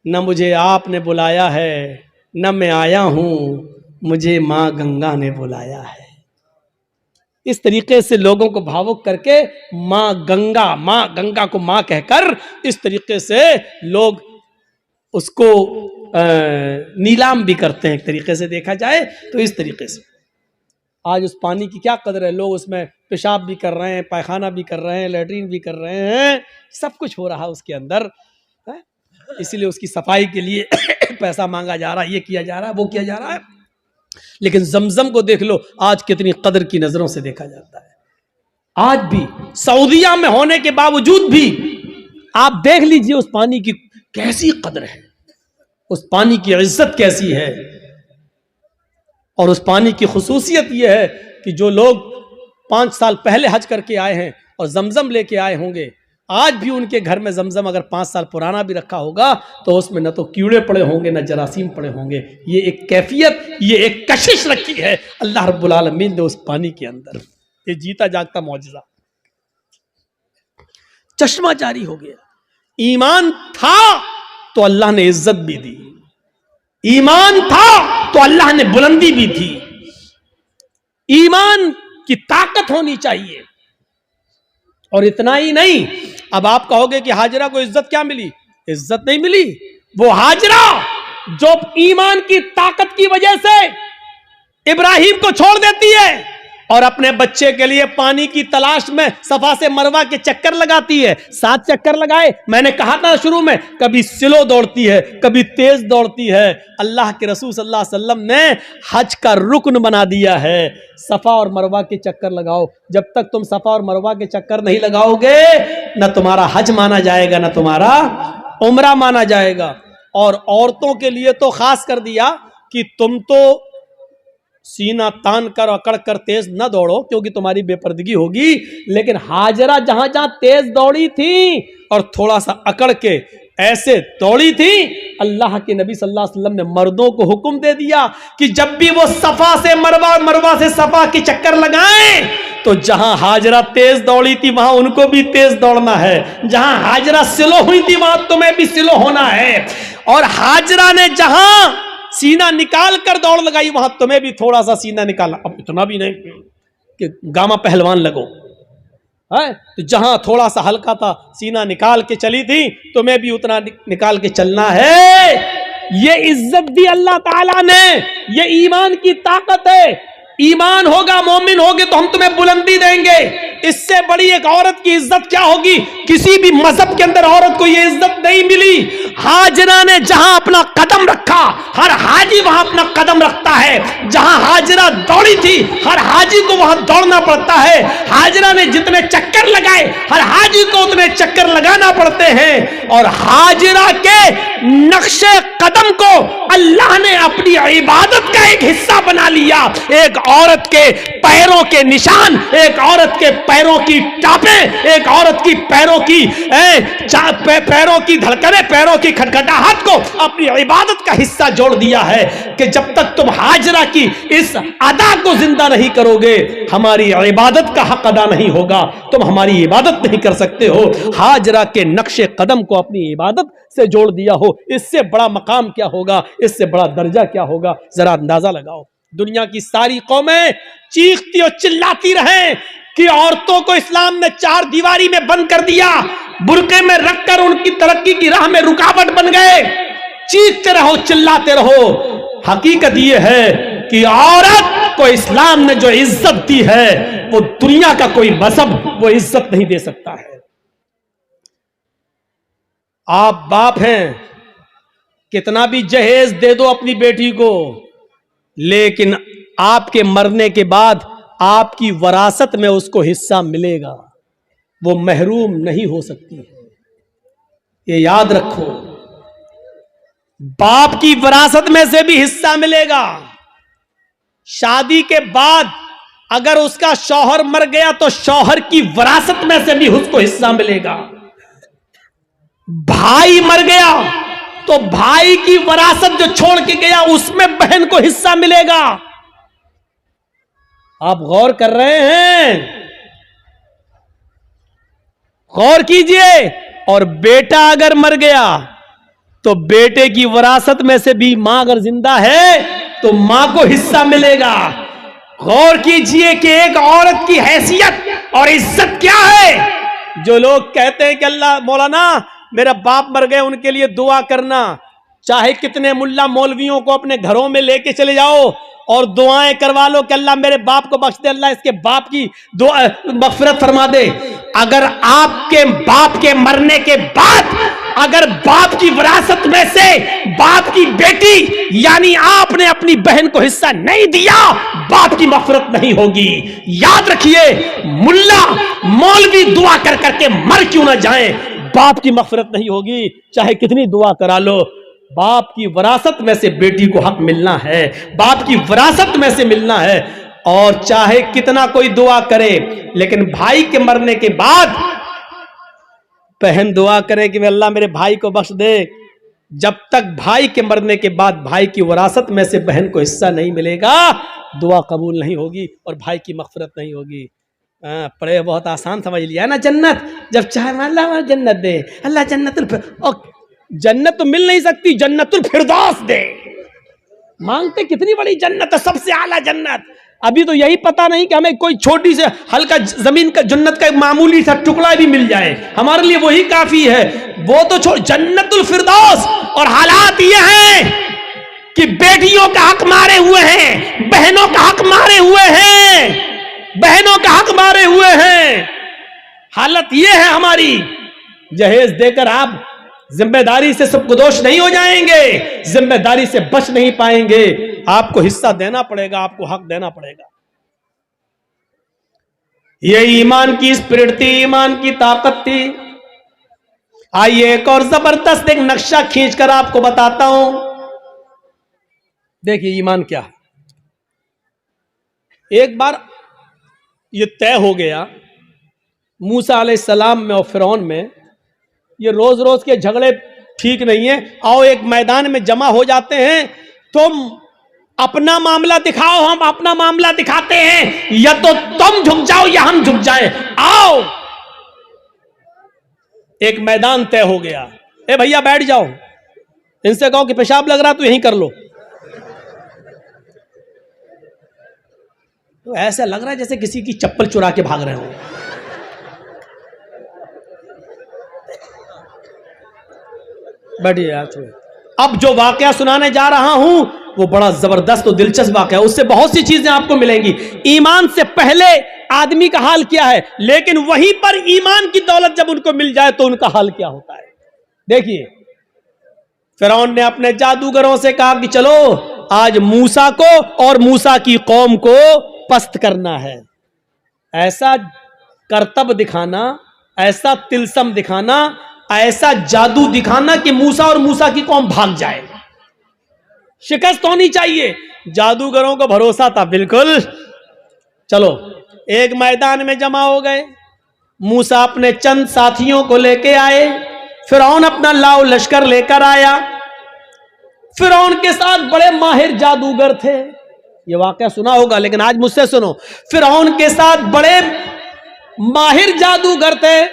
न मुझे आपने बुलाया है न मैं आया हूं, मुझे माँ गंगा ने बुलाया है। इस तरीके से लोगों को भावुक करके माँ गंगा को माँ कहकर इस तरीके से लोग उसको नीलाम भी करते हैं। एक तरीके से देखा जाए तो इस तरीके से आज उस पानी की क्या कदर है, लोग उसमें पेशाब भी कर रहे हैं, पायखाना भी कर रहे हैं, लैट्रीन भी कर रहे हैं, सब कुछ हो रहा है उसके अंदर है? इसीलिए उसकी सफाई के लिए पैसा मांगा जा रहा है, ये किया जा रहा है, वो किया जा रहा है। लेकिन जमजम को देख लो आज कितनी कदर की नजरों से देखा जाता है। आज भी सऊदिया में होने के बावजूद भी आप देख लीजिए उस पानी की कैसी कदर है, उस पानी की इज्जत कैसी है। और उस पानी की खुसूसियत यह है कि जो लोग 5 साल पहले हज करके आए हैं और जमजम लेके आए होंगे, आज भी उनके घर में जमजम अगर 5 साल पुराना भी रखा होगा तो उसमें न तो कीड़े पड़े होंगे न जरासीम पड़े होंगे। ये एक कैफियत, ये एक कशिश रखी है अल्लाह रब्बुल आलमीन ने उस पानी के अंदर। ये जीता जागता मौजज़ा, चश्मा जारी हो गया। ईमान था तो अल्लाह ने इज्जत भी दी, ईमान था तो अल्लाह ने बुलंदी भी दी। ईमान की ताकत होनी चाहिए। और इतना ही नहीं, अब आप कहोगे कि हाजरा को इज्जत क्या मिली? इज्जत नहीं मिली। वो हाजरा जो ईमान की ताकत की वजह से इब्राहिम को छोड़ देती है और अपने बच्चे के लिए पानी की तलाश में सफा से मरवा के चक्कर लगाती है। 7 चक्कर लगाए, मैंने कहा था शुरू में, कभी स्लो दौड़ती है, कभी तेज दौड़ती है। अल्लाह के रसूल सल्लल्लाहु अलैहि वसल्लम ने हज का रुकन बना दिया है, सफा और मरवा के चक्कर लगाओ। जब तक तुम सफा और मरवा के चक्कर नहीं लगाओगे न तुम्हारा हज माना जाएगा न तुम्हारा उम्रा माना जाएगा। और औरतों के लिए तो खास कर दिया कि तुम तो सीना तान कर अकड़ कर तेज न दौड़ो क्योंकि तुम्हारी बेपर्दगी होगी। लेकिन हाजरा जहां जहां तेज दौड़ी थी और थोड़ा सा अकड़ के ऐसे दौड़ी थी, अल्लाह के नबी सल्लल्लाहु अलैहि वसल्लम ने मर्दों को हुक्म दे दिया कि जब भी वो सफा से मरवा, मरवा से सफा के चक्कर लगाएं तो जहां हाजरा तेज दौड़ी थी वहां उनको भी तेज दौड़ना है, जहां हाजरा स्लो हुई थी वहां तुम्हें भी स्लो होना है। और हाजरा ने जहां सीना निकाल कर दौड़ लगाई वहां तुम्हें भी थोड़ा सा सीना निकालना। अब इतना भी नहीं कि गामा पहलवान लगो है, तो जहां थोड़ा सा हल्का था सीना निकाल के चली थी तुम्हें भी उतना निकाल के चलना है। ये इज्जत दी अल्लाह ताला ने, ये ईमान की ताकत है। ईमान होगा, मोमिन होगे तो हम तुम्हें बुलंदी देंगे। इससे बड़ी एक औरत की इज्जत क्या होगी? किसी भी मजहब के अंदर औरत को यह इज्जत नहीं मिली। हाजरा ने जहां अपना कदम रखा, हर हाजी वहां अपना कदम रखता है। जहां हाजरा दौड़ी थी, हर हाजी को वहां दौड़ना पड़ता है। हाजरा ने जितने चक्कर लगाए, हर हाजी को उतने चक्कर लगाना पड़ते हैं। और हाजरा के नक्शे कदम को अल्लाह ने अपनी इबादत का एक हिस्सा बना लिया। एक औरत के पैरों के निशान, एक औरत के पैरों की टापें, एक औरत की पैरों की पैरों की धड़कनें, पैरों की खटखटाहट को अपनी इबादत का हिस्सा जोड़ दिया है कि जब तक तुम हाजरा की इस अदा को जिंदा नहीं करोगे, हमारी इबादत का हक अदा नहीं होगा, तुम हमारी इबादत नहीं कर सकते हो। हाजरा के नक्शे कदम को अपनी इबादत से जोड़ दिया हो, इससे बड़ा मकाम क्या होगा, इससे बड़ा दर्जा क्या होगा? जरा अंदाजा लगाओ। दुनिया की सारी कौमें चीखती और चिल्लाती रहे कि औरतों को इस्लाम ने चार दीवारी में बंद कर दिया, बुर्के में रखकर उनकी तरक्की की राह में रुकावट बन गए। चीखते रहो, चिल्लाते रहो। हकीकत यह है कि औरत को इस्लाम ने जो इज्जत दी है, वो दुनिया का कोई मजहब वो इज्जत नहीं दे सकता है। आप बाप हैं, कितना भी जहेज दे दो अपनी बेटी को, लेकिन आपके मरने के बाद आपकी वरासत में उसको हिस्सा मिलेगा, वो महरूम नहीं हो सकती है। ये याद रखो, बाप की वरासत में से भी हिस्सा मिलेगा। शादी के बाद अगर उसका शौहर मर गया तो शौहर की वरासत में से भी उसको हिस्सा मिलेगा। भाई मर गया तो भाई की वरासत जो छोड़ के गया उसमें बहन को हिस्सा मिलेगा। आप गौर कर रहे हैं? गौर कीजिए। और बेटा अगर मर गया तो बेटे की वरासत में से भी मां अगर जिंदा है तो मां को हिस्सा मिलेगा। गौर कीजिए कि एक औरत की हैसियत और इज्जत क्या है। जो लोग कहते हैं कि अल्लाह मौलाना मेरा बाप मर गए, उनके लिए दुआ करना, चाहे कितने मुल्ला मौलवियों को अपने घरों में लेके चले जाओ और दुआएं करवा लो कि अल्लाह मेरे बाप को बख्श दे, अल्लाह इसके बाप की दुआ मगफिरत फरमा दे। अगर आपके बाप के मरने के बाद अगर बाप की विरासत में से बाप की बेटी यानी आपने अपनी बहन को हिस्सा नहीं दिया, बाप की मगफिरत नहीं होगी। याद रखिए, मुल्ला मौलवी दुआ कर करके मर क्यों ना जाए, बाप की मगफिरत नहीं होगी, चाहे कितनी दुआ करा लो। बाप की विरासत में से बेटी को हक मिलना है, बाप की विरासत में से मिलना है। और चाहे कितना कोई दुआ करे, लेकिन भाई के मरने के बाद बहन दुआ करे कि अल्लाह मेरे भाई को बख्श दे, जब तक भाई के मरने के बाद भाई की विरासत में से बहन को हिस्सा नहीं मिलेगा, दुआ कबूल नहीं होगी और भाई की मगफिरत नहीं होगी। पढ़े बहुत आसान समझ लिया ना, जन्नत जब चाहे अल्लाह जन्नत दे, अल्लाह जन्नत तो मिल नहीं सकती, जन्नतुल फिरदौस दे। मांगते कितनी बड़ी जन्नत है, सबसे आला जन्नत। अभी तो यही पता नहीं कि हमें कोई छोटी से हल्का जमीन का जन्नत का एक मामूली सा टुकड़ा भी मिल जाए, हमारे लिए वही काफी है। वो तो छोड़, जन्नतुल फिरदौस। और हालात ये हैं कि बेटियों का हक मारे हुए हैं, बहनों का हक मारे हुए हैं, बहनों का हक मारे हुए हैं। हालत ये है हमारी। जहेज देकर आप जिम्मेदारी से सबको दोष नहीं हो जाएंगे, जिम्मेदारी से बच नहीं पाएंगे। आपको हिस्सा देना पड़ेगा, आपको हक देना पड़ेगा। ये ईमान की स्पिरिट थी, ईमान की ताकत थी। आइए एक और जबरदस्त एक नक्शा खींचकर आपको बताता हूं। देखिए ईमान क्या है। एक बार ये तय हो गया मूसा अलैहिस्सलाम में और फिरौन में, ये रोज रोज के झगड़े ठीक नहीं है, आओ एक मैदान में जमा हो जाते हैं, तुम अपना मामला दिखाओ, हम अपना मामला दिखाते हैं, या तो तुम झुक जाओ या हम झुक जाएं, आओ। एक मैदान तय हो गया। ए भैया बैठ जाओ, इनसे कहो कि पेशाब लग रहा तो यहीं कर लो। तो ऐसा लग रहा है जैसे किसी की चप्पल चुरा के भाग रहे हो। बैठिए यार। अब जो वाकया सुनाने जा रहा हूं वो बड़ा जबरदस्त और दिलचस्प वाक़या है, उससे बहुत सी चीजें आपको मिलेंगी। ईमान से पहले आदमी का हाल क्या है, लेकिन वहीं पर ईमान की दौलत जब उनको मिल जाए तो उनका हाल क्या होता है। देखिए, फिरौन ने अपने जादूगरों से कहा कि चलो आज मूसा को और मूसा की कौम को पस्त करना है। ऐसा करतब दिखाना, ऐसा तिलसम दिखाना, ऐसा जादू दिखाना कि मूसा और मूसा की कौम भाग जाए। शिकस्त होनी चाहिए। जादूगरों को भरोसा था, बिल्कुल चलो एक मैदान में जमा हो गए। मूसा अपने चंद साथियों को लेके आए, फिरौन अपना लाव लश्कर लेकर आया। फिरौन के साथ बड़े माहिर जादूगर थे, ये वाकया सुना होगा, लेकिन आज मुझसे सुनो। फिरौन के साथ बड़े माहिर जादूगर थे।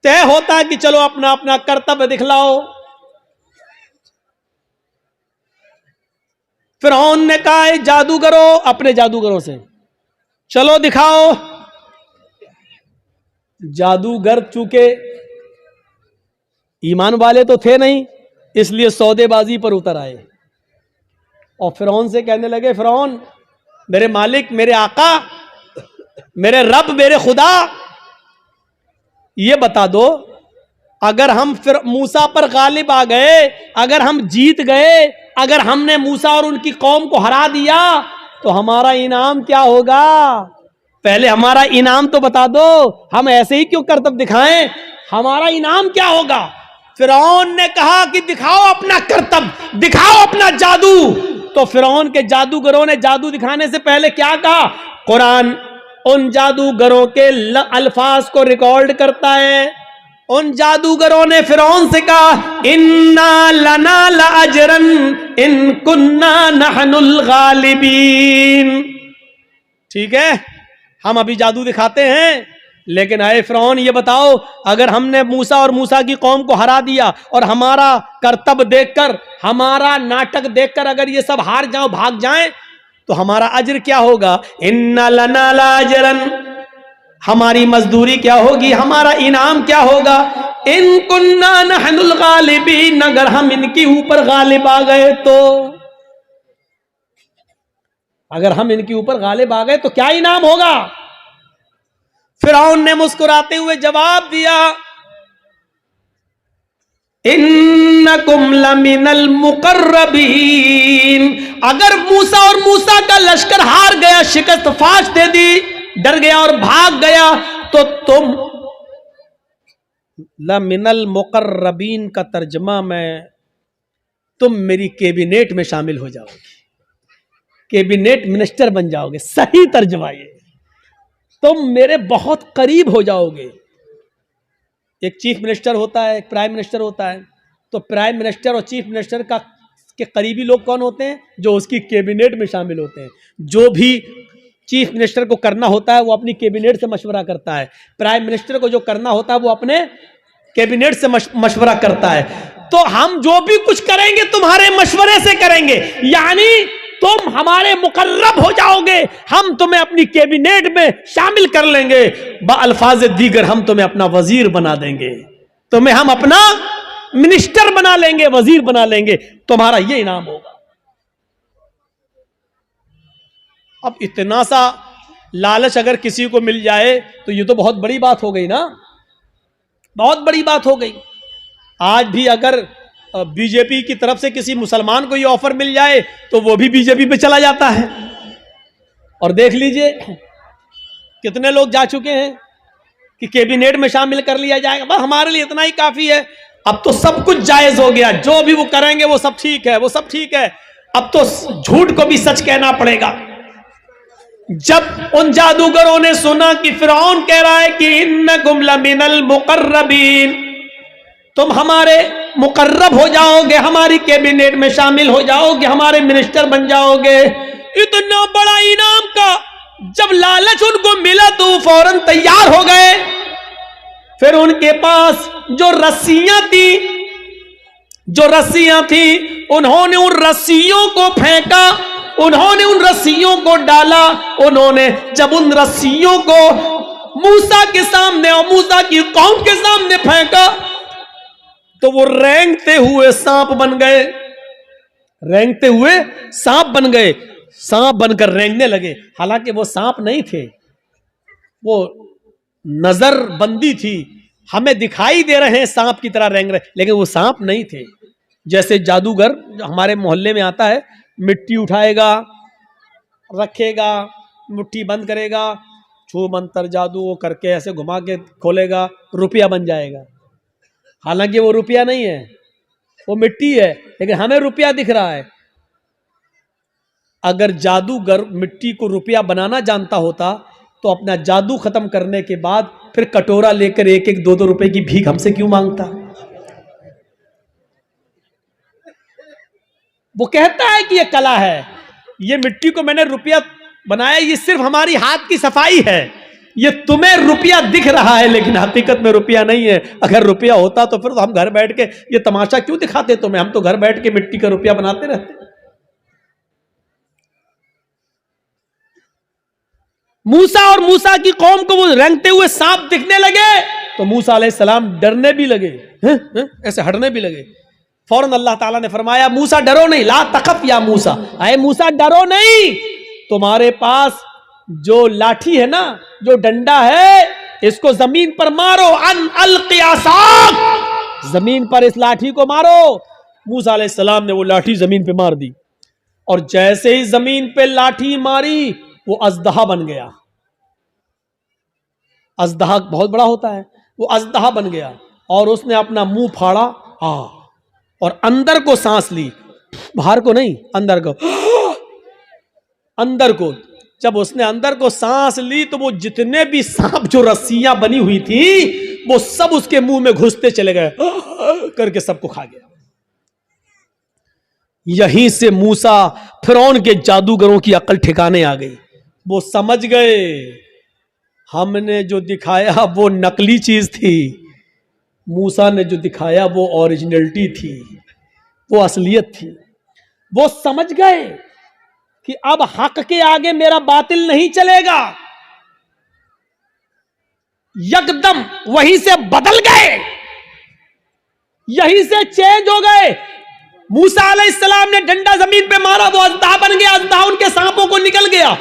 तय होता कि चलो अपना अपना कर्तव्य दिखलाओ। फिरौन ने कहा जादूगरों, अपने जादूगरों से चलो दिखाओ। जादूगर चूंकि ईमान वाले तो थे नहीं, इसलिए सौदेबाजी पर उतर आए और फिरौन से कहने लगे, फिरौन मेरे मालिक, मेरे आका, मेरे रब, मेरे खुदा, ये बता दो अगर हम फिर मूसा पर गालिब आ गए, अगर हम जीत गए, अगर हमने मूसा और उनकी कौम को हरा दिया तो हमारा इनाम क्या होगा? पहले हमारा इनाम तो बता दो, हम ऐसे ही क्यों करतब दिखाएं? हमारा इनाम क्या होगा? फिरौन ने कहा कि दिखाओ अपना करतब, दिखाओ अपना जादू। तो फिरौन के जादूगरों ने जादू दिखाने से पहले क्या कहा? कुरान उन जादूगरों के अल्फाज को रिकॉर्ड करता है। उन जादूगरों ने फिरौन से कहा, इन्ना लना लाजरन इन कुन्ना नहनुल गालिबीन। ठीक है, हम अभी जादू दिखाते हैं, लेकिन आए फिरौन ये बताओ, अगर हमने मूसा और मूसा की कौम को हरा दिया और हमारा करतब देखकर, हमारा नाटक देखकर अगर ये सब हार जाओ, भाग जाएं, तो हमारा अज्र क्या होगा? इन्ना लना लाजरन, हमारी मजदूरी क्या होगी, हमारा इनाम क्या होगा? इन कुन्ना नहनुल गालिबीन, अगर हम इनके ऊपर गालिब आ गए तो, अगर हम इनके ऊपर गालिब आ गए तो क्या इनाम होगा? फिरौन ने मुस्कुराते हुए जवाब दिया, इन्नकुम लमिनल मुकर्रबीन, अगर मूसा और मूसा का लश्कर हार गया, शिकस्त फाश दे दी, डर गया और भाग गया, तो तुम लमिनल मुकर्रबीन का तर्जमा में तुम मेरी कैबिनेट में शामिल हो जाओगे, कैबिनेट मिनिस्टर बन जाओगे। सही तर्जमा ये, तुम मेरे बहुत करीब हो जाओगे। एक चीफ मिनिस्टर होता है, एक प्राइम मिनिस्टर होता है, तो प्राइम मिनिस्टर और चीफ मिनिस्टर का के करीबी लोग कौन होते हैं? जो उसकी कैबिनेट में शामिल होते हैं। जो भी चीफ मिनिस्टर को करना होता है वो अपनी कैबिनेट से मशवरा करता है, प्राइम मिनिस्टर को जो करना होता है वो अपने कैबिनेट से मशवरा करता है। तो हम जो भी कुछ करेंगे तुम्हारे मशवरे से करेंगे, यानी तुम हमारे मुकर्रब हो जाओगे, हम तुम्हें अपनी कैबिनेट में शामिल कर लेंगे, बअल्फाज दीगर हम तुम्हें अपना वजीर बना देंगे, तुम्हें हम अपना मिनिस्टर बना लेंगे, वजीर बना लेंगे, तुम्हारा ये इनाम होगा। अब इतना सा लालच अगर किसी को मिल जाए तो ये तो बहुत बड़ी बात हो गई ना, बहुत बड़ी बात हो गई। आज भी अगर बीजेपी की तरफ से किसी मुसलमान को ये ऑफर मिल जाए तो वो भी बीजेपी पे चला जाता है। और देख लीजिए कितने लोग जा चुके हैं कि कैबिनेट में शामिल कर लिया जाएगा, बस हमारे लिए इतना ही काफी है। अब तो सब कुछ जायज हो गया, जो भी वो करेंगे वो सब ठीक है, वो सब ठीक है। अब तो झूठ को भी सच कहना पड़ेगा। जब उन जादूगरों ने सुना कि फिरौन कह रहा है कि इन्नकुम लमिनल मुकर्रबीन, तुम हमारे मुकर्रब हो जाओगे, हमारी कैबिनेट में शामिल हो जाओगे, हमारे मिनिस्टर बन जाओगे, इतना बड़ा इनाम का जब लालच उनको मिला तो वो फौरन तैयार हो गए। फिर उनके पास जो रस्सियां थी उन्होंने उन रस्सियों को फेंका, उन्होंने उन रस्सियों को डाला। उन्होंने जब उन रस्सियों को मूसा के सामने और मूसा की कौम के सामने फेंका तो वो रेंगते हुए सांप बन गए। रेंगते हुए सांप बन गए, सांप बनकर रेंगने लगे। हालांकि वो सांप नहीं थे, वो नजर बंदी थी, हमें दिखाई दे रहे हैं सांप की तरह रेंग रहे, लेकिन वो सांप नहीं थे। जैसे जादूगर हमारे मोहल्ले में आता है, मिट्टी उठाएगा, रखेगा, मुट्ठी बंद करेगा, छू मंतर जादू वो करके ऐसे घुमा के खोलेगा, रुपया बन जाएगा। हालांकि वो रुपया नहीं है, वो मिट्टी है, लेकिन हमें रुपया दिख रहा है। अगर जादूगर मिट्टी को रुपया बनाना जानता होता तो अपना जादू खत्म करने के बाद फिर कटोरा लेकर 1-1, 2-2 रुपए की भीख हमसे क्यों मांगता? वो कहता है कि ये कला है, ये मिट्टी को मैंने रुपया बनाया, ये सिर्फ हमारी हाथ की सफाई है। ये तुम्हें रुपया दिख रहा है, लेकिन हकीकत में रुपया नहीं है। अगर रुपया होता तो फिर तो हम घर बैठ के ये तमाशा क्यों दिखाते तुम्हें? हम तो घर बैठ के मिट्टी का रुपया बनाते रहते। मूसा और मूसा की कौम को वो रेंगते हुए सांप दिखने लगे तो मूसा अलैहिस्सलाम डरने भी लगे, ऐसे हटने भी लगे। फौरन अल्लाह ताला ने फरमाया, मूसा डरो नहीं, ला तखफ या मूसा, अरे मूसा डरो नहीं, तुम्हारे पास जो लाठी है ना, जो डंडा है, इसको जमीन पर मारो, अन अलक़ि असाक, जमीन पर इस लाठी को मारो। मूसा अलैहिस्सलाम ने वो लाठी जमीन पे मार दी और जैसे ही जमीन पे लाठी मारी वो अजदहा बन गया। अजदहा बहुत बड़ा होता है, वो अजदहा बन गया और उसने अपना मुंह फाड़ा और अंदर को सांस ली, बाहर को नहीं, अंदर को, अंदर को। जब उसने अंदर को सांस ली तो वो जितने भी सांप जो रस्सियां बनी हुई थी वो सब उसके मुंह में घुसते चले गए, करके सबको खा गया। यहीं से मूसा फिरौन के जादूगरों की अकल ठिकाने आ गई। वो समझ गए हमने जो दिखाया वो नकली चीज थी, मूसा ने जो दिखाया वो ओरिजिनलिटी थी, वो असलियत थी। वो समझ गए कि अब हक के आगे मेरा बातिल नहीं चलेगा। यकदम वहीं से बदल गए, यहीं से चेंज हो गए। मूसा अलैहिस्सलाम ने डंडा जमीन पे मारा, वो अजदहा बन गया, अजदहा उनके सांपों को निकल गया।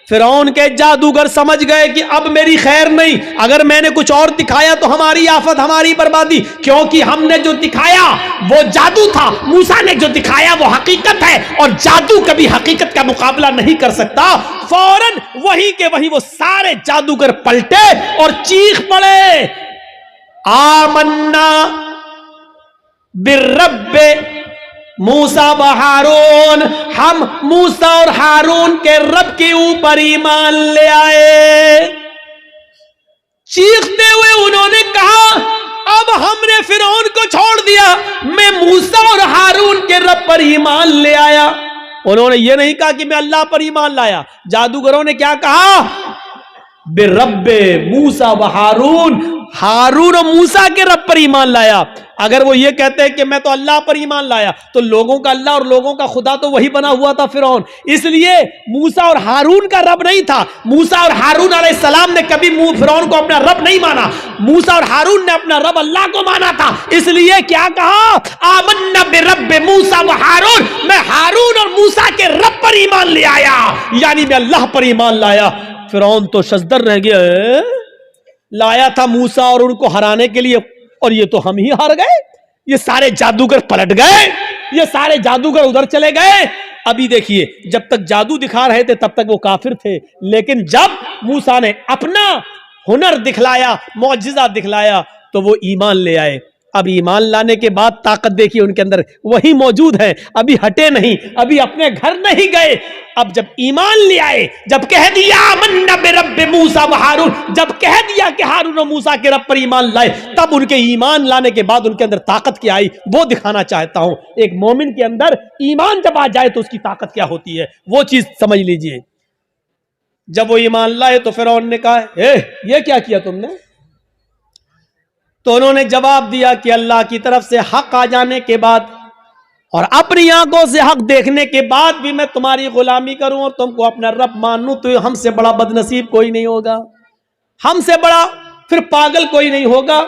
फिरौन के जादूगर समझ गए कि अब मेरी खैर नहीं, अगर मैंने कुछ और दिखाया तो हमारी आफत, हमारी बर्बादी, क्योंकि हमने जो दिखाया वो जादू था, मूसा ने जो दिखाया वो हकीकत है और जादू कभी हकीकत का मुकाबला नहीं कर सकता। फौरन वही के वही वो सारे जादूगर पलटे और चीख पड़े, आमन्ना बिर्रब्बे मूसा व हारून, हम मूसा और हारून के रब के ऊपर ईमान ले आए। चीखते हुए उन्होंने कहा, अब हमने फिरौन को छोड़ दिया, मैं मूसा और हारून के रब पर ईमान ले आया। उन्होंने ये नहीं कहा कि मैं अल्लाह पर ईमान लाया। जादूगरों ने क्या कहा? बिरब्बे मूसा व हारून, हारून और मूसा के रब पर ईमान लाया। अगर वो ये कहते हैं कि मैं तो अल्लाह पर ईमान लाया, तो लोगों का अल्लाह और लोगों का खुदा तो वही बना हुआ था फिरौन, इसलिए मूसा और हारून का रब नहीं था। मूसा और हारून अलैहिस्सलाम ने कभी फिरौन को अपना रब नहीं माना, मूसा और हारून ने अपना रब अल्लाह को माना था। इसलिए क्या कहा? आमन्ना बिरब्बि मूसा व हारून, मैं हारून और मूसा के रब पर ईमान ले आया, यानी मैं अल्लाह पर ईमान लाया। फिरौन तो शजदर रह गया, लाया था मूसा और उनको हराने के लिए और ये तो हम ही हार गए। ये सारे जादूगर पलट गए, ये सारे जादूगर उधर चले गए। अभी देखिए, जब तक जादू दिखा रहे थे तब तक वो काफिर थे, लेकिन जब मूसा ने अपना हुनर दिखलाया, मौजिजा दिखलाया, तो वो ईमान ले आए। अब ईमान लाने के बाद ताकत देखिए उनके अंदर वही मौजूद है, अभी हटे नहीं, अभी अपने घर नहीं गए। अब जब ईमान ले आए, जब कह दिया आमन्ना बिरब्बि मूसा व हारून, जब कह दिया कि हारून और मूसा के रब पर ईमान लाए, तब उनके ईमान लाने के बाद उनके अंदर ताकत क्या आई वो दिखाना चाहता हूं। एक मोमिन के अंदर ईमान जब आ जाए तो उसकी ताकत क्या होती है वो चीज समझ लीजिए। जब वो ईमान लाए तो फिरौन ने कहा, ये क्या किया तुमने? तो उन्होंने जवाब दिया कि अल्लाह की तरफ से हक आ जाने के बाद और अपनी आंखों से हक देखने के बाद भी मैं तुम्हारी गुलामी करूं और तुमको अपना रब मानूं, तो हमसे बड़ा बदनसीब कोई नहीं होगा, हमसे बड़ा फिर पागल कोई नहीं होगा।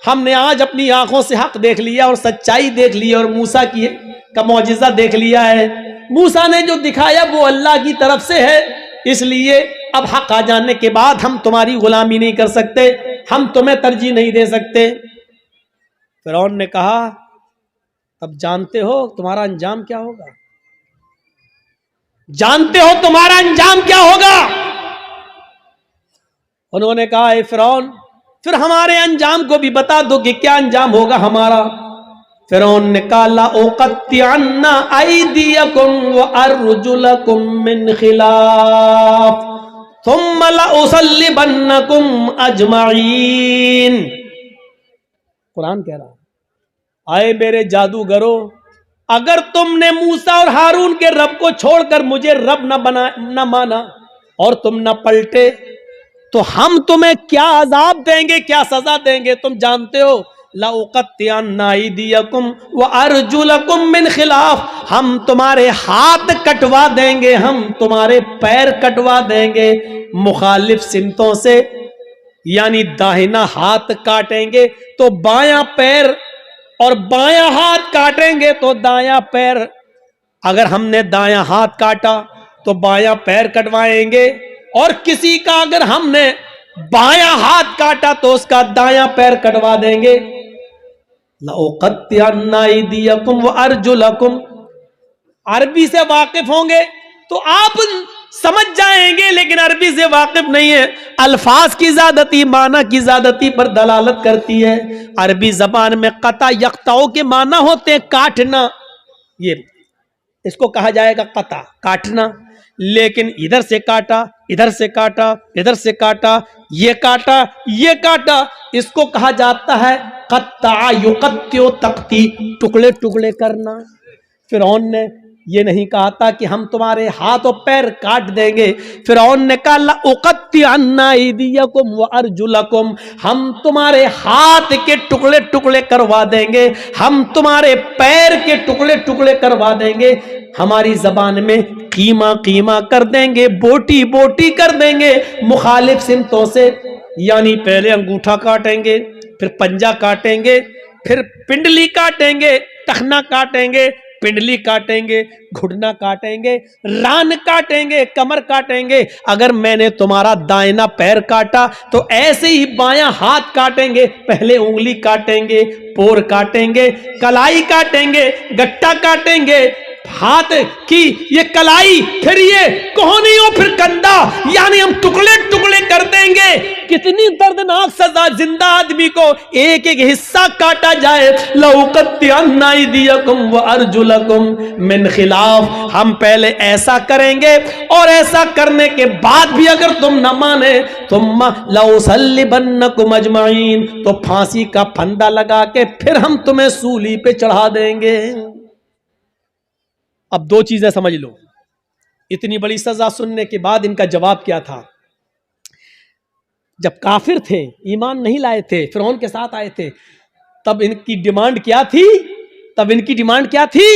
हमने आज अपनी आंखों से हक देख लिया और सच्चाई देख ली और मूसा की का मौजिज़ा देख लिया है। मूसा ने जो दिखाया वो अल्लाह की तरफ से है, इसलिए अब हक आ जाने के बाद हम तुम्हारी गुलामी नहीं कर सकते, हम तुम्हें तरजीह नहीं दे सकते। फिरौन ने कहा अब जानते हो तुम्हारा अंजाम क्या होगा, जानते हो तुम्हारा अंजाम क्या होगा। उन्होंने कहा ए फिरौन, फिर हमारे अंजाम को भी बता दो कि क्या अंजाम होगा हमारा। फिरौन ने कहा ला उक़त्तिअन्ना अयदियकुम व अर्जुलकुम मिन खिलाफ थुम्मा ला उसल्लिबन्नकुम अजमईन। कुरान कह रहा है आए मेरे जादूगरों, अगर तुमने मूसा और हारून के रब को छोड़कर मुझे रब न माना और तुम न पलटे तो हम तुम्हें क्या अजाब देंगे, क्या सजा देंगे तुम जानते हो। लउक़त्तिअन्ना अयदियकुम व अर्जुलकुम मिन खिलाफ, हम तुम्हारे हाथ कटवा देंगे, हम तुम्हारे पैर कटवा देंगे मुखालिफ सिमतों से, यानी दाहिना हाथ काटेंगे तो बायां पैर और बायां हाथ काटेंगे तो दायां पैर। अगर हमने दायां हाथ काटा तो बायां पैर कटवाएंगे और किसी का अगर हमने बायां हाथ काटा तो उसका दायां पैर कटवा देंगे। लउक़त्तिअन्ना अयदियकुम व अर्जुलकुम, अरबी से वाकिफ होंगे तो आप समझ जाएंगे, लेकिन अरबी से वाकिफ नहीं है। अल्फाज की ज़्यादती माना की ज़्यादती पर दलालत करती है। अरबी जबान में कता यक्ताओं के माना होते हैं काटना, ये इसको कहा जाएगा कता, काटना। लेकिन इधर से काटा, इधर से काटा, इधर से काटा, ये काटा, ये काटा, इसको कहा जाता है कत्ता युक़त्तिउ तक़ती, टुकड़े टुकड़े करना। फिरौन ने ये नहीं कहा था कि हम तुम्हारे हाथ और पैर काट देंगे। फिरौन ने कहा लउक़त्तिअन्ना अयदियकुम व अर्जुलकुम, हम तुम्हारे हाथ के टुकड़े टुकड़े करवा देंगे, हम तुम्हारे पैर के टुकड़े टुकड़े करवा देंगे। हमारी जबान में कीमा कीमा कर देंगे, बोटी बोटी कर देंगे मुखालिफ सिमतों से, यानी पहले अंगूठा काटेंगे, फिर पंजा काटेंगे, फिर पिंडली काटेंगे, टखना काटेंगे, पिंडली काटेंगे, घुटना काटेंगे, रान काटेंगे, कमर काटेंगे। अगर मैंने तुम्हारा दाहिना पैर काटा तो ऐसे ही बायां हाथ काटेंगे, पहले उंगली काटेंगे, पोर काटेंगे, कलाई काटेंगे, गट्टा काटेंगे, हाथ की ये कलाई, फिर ये कोहनियों, फिर कंधा, यानी हम टुकड़े टुकड़े कर देंगे। कितनी दर्दनाक सजा, जिंदा आदमी को एक एक हिस्सा काटा जाए। लउक़त्तिअन्ना अयदियकुम व अर्जुलकुम मिन खिलाफ, हम पहले ऐसा करेंगे और ऐसा करने के बाद भी अगर तुम न माने तुम लउसल्लिबन्नकुम अजमईन, तो फांसी का फंदा लगा के फिर हम तुम्हें सूली पे चढ़ा देंगे। अब दो चीजें समझ लो, इतनी बड़ी सजा सुनने के बाद इनका जवाब क्या था। जब काफिर थे, ईमान नहीं लाए थे, फिरौन के साथ आए थे, तब इनकी डिमांड क्या थी? तब इनकी डिमांड क्या थी?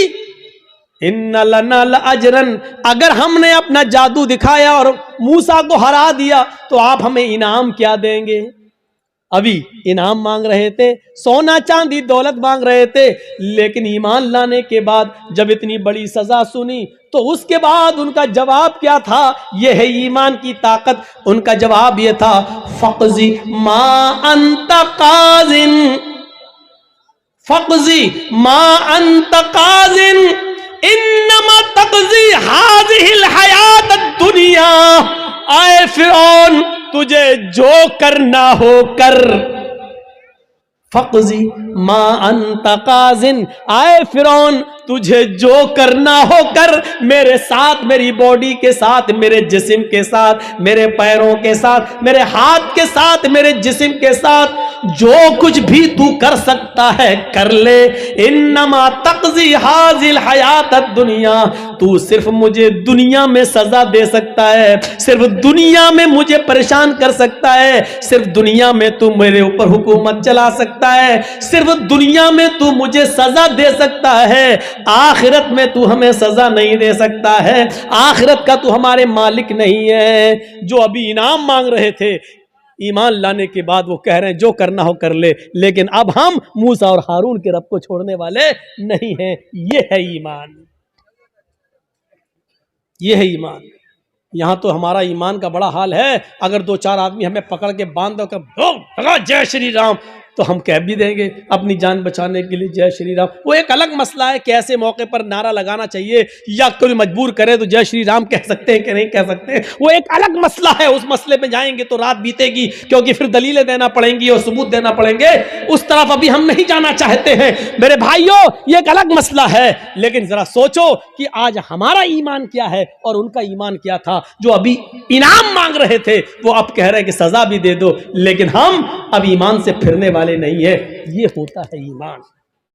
इन्ना लना लअजरन, अगर हमने अपना जादू दिखाया और मूसा को हरा दिया तो आप हमें इनाम क्या देंगे? अभी इनाम मांग रहे थे, सोना चांदी दौलत मांग रहे थे, लेकिन ईमान लाने के बाद जब इतनी बड़ी सजा सुनी तो उसके बाद उनका जवाब क्या था? यह है ईमान की ताकत। उनका जवाब यह था फ़क़ज़ी मा अंत क़ाज़िन, फ़क़ज़ी मा अंत क़ाज़िन इन्नमा तक़ज़ी हाज़िहिल हयात दुनिया। आए फिरौन, तुझे जो करना हो कर। फ़क़ज़ी मा अंत क़ाज़िन, आए फिरौन तुझे जो करना हो कर, मेरे साथ, मेरी बॉडी के साथ, मेरे जिस्म के साथ, मेरे पैरों के साथ, मेरे हाथ के साथ, मेरे जिस्म के साथ जो कुछ भी तू कर सकता है कर ले। इन्नमा तक़ज़ी हाज़िल हयात दुनिया, तू सिर्फ मुझे दुनिया में सजा दे सकता है, सिर्फ दुनिया में मुझे परेशान कर सकता है, सिर्फ दुनिया में तू मेरे ऊपर हुकूमत चला सकता है, सिर्फ दुनिया में तू मुझे सजा दे सकता है। आखिरत में तू हमें सजा नहीं दे सकता है, आखिरत का तू हमारे मालिक नहीं है। जो अभी इनाम मांग रहे थे, ईमान लाने के बाद वो कह रहे हैं जो करना हो कर ले, लेकिन अब हम मूसा और हारून के रब को छोड़ने वाले नहीं हैं। ये है ईमान, ये है ईमान। यहां तो हमारा ईमान का बड़ा हाल है, अगर दो चार आदमी हमें पकड़ के बांध दो जय श्री राम, तो हम कह भी देंगे अपनी जान बचाने के लिए जय श्री राम। वो एक अलग मसला है कि ऐसे मौके पर नारा लगाना चाहिए या कोई मजबूर करे तो जय श्री राम कह सकते हैं कि नहीं कह सकते, वो एक अलग मसला है। उस मसले में जाएंगे तो रात बीतेगी, क्योंकि फिर दलीलें देना पड़ेंगी और सबूत देना पड़ेंगे। उस तरफ अभी हम नहीं जाना चाहते हैं मेरे भाइयों, ये एक अलग मसला है। लेकिन जरा सोचो कि आज हमारा ईमान क्या है और उनका ईमान क्या था। जो अभी इनाम मांग रहे थे वो अब कह रहे हैं कि सजा भी दे दो, लेकिन हम अब ईमान से फिरने वाले नहीं है। ये होता है ईमान।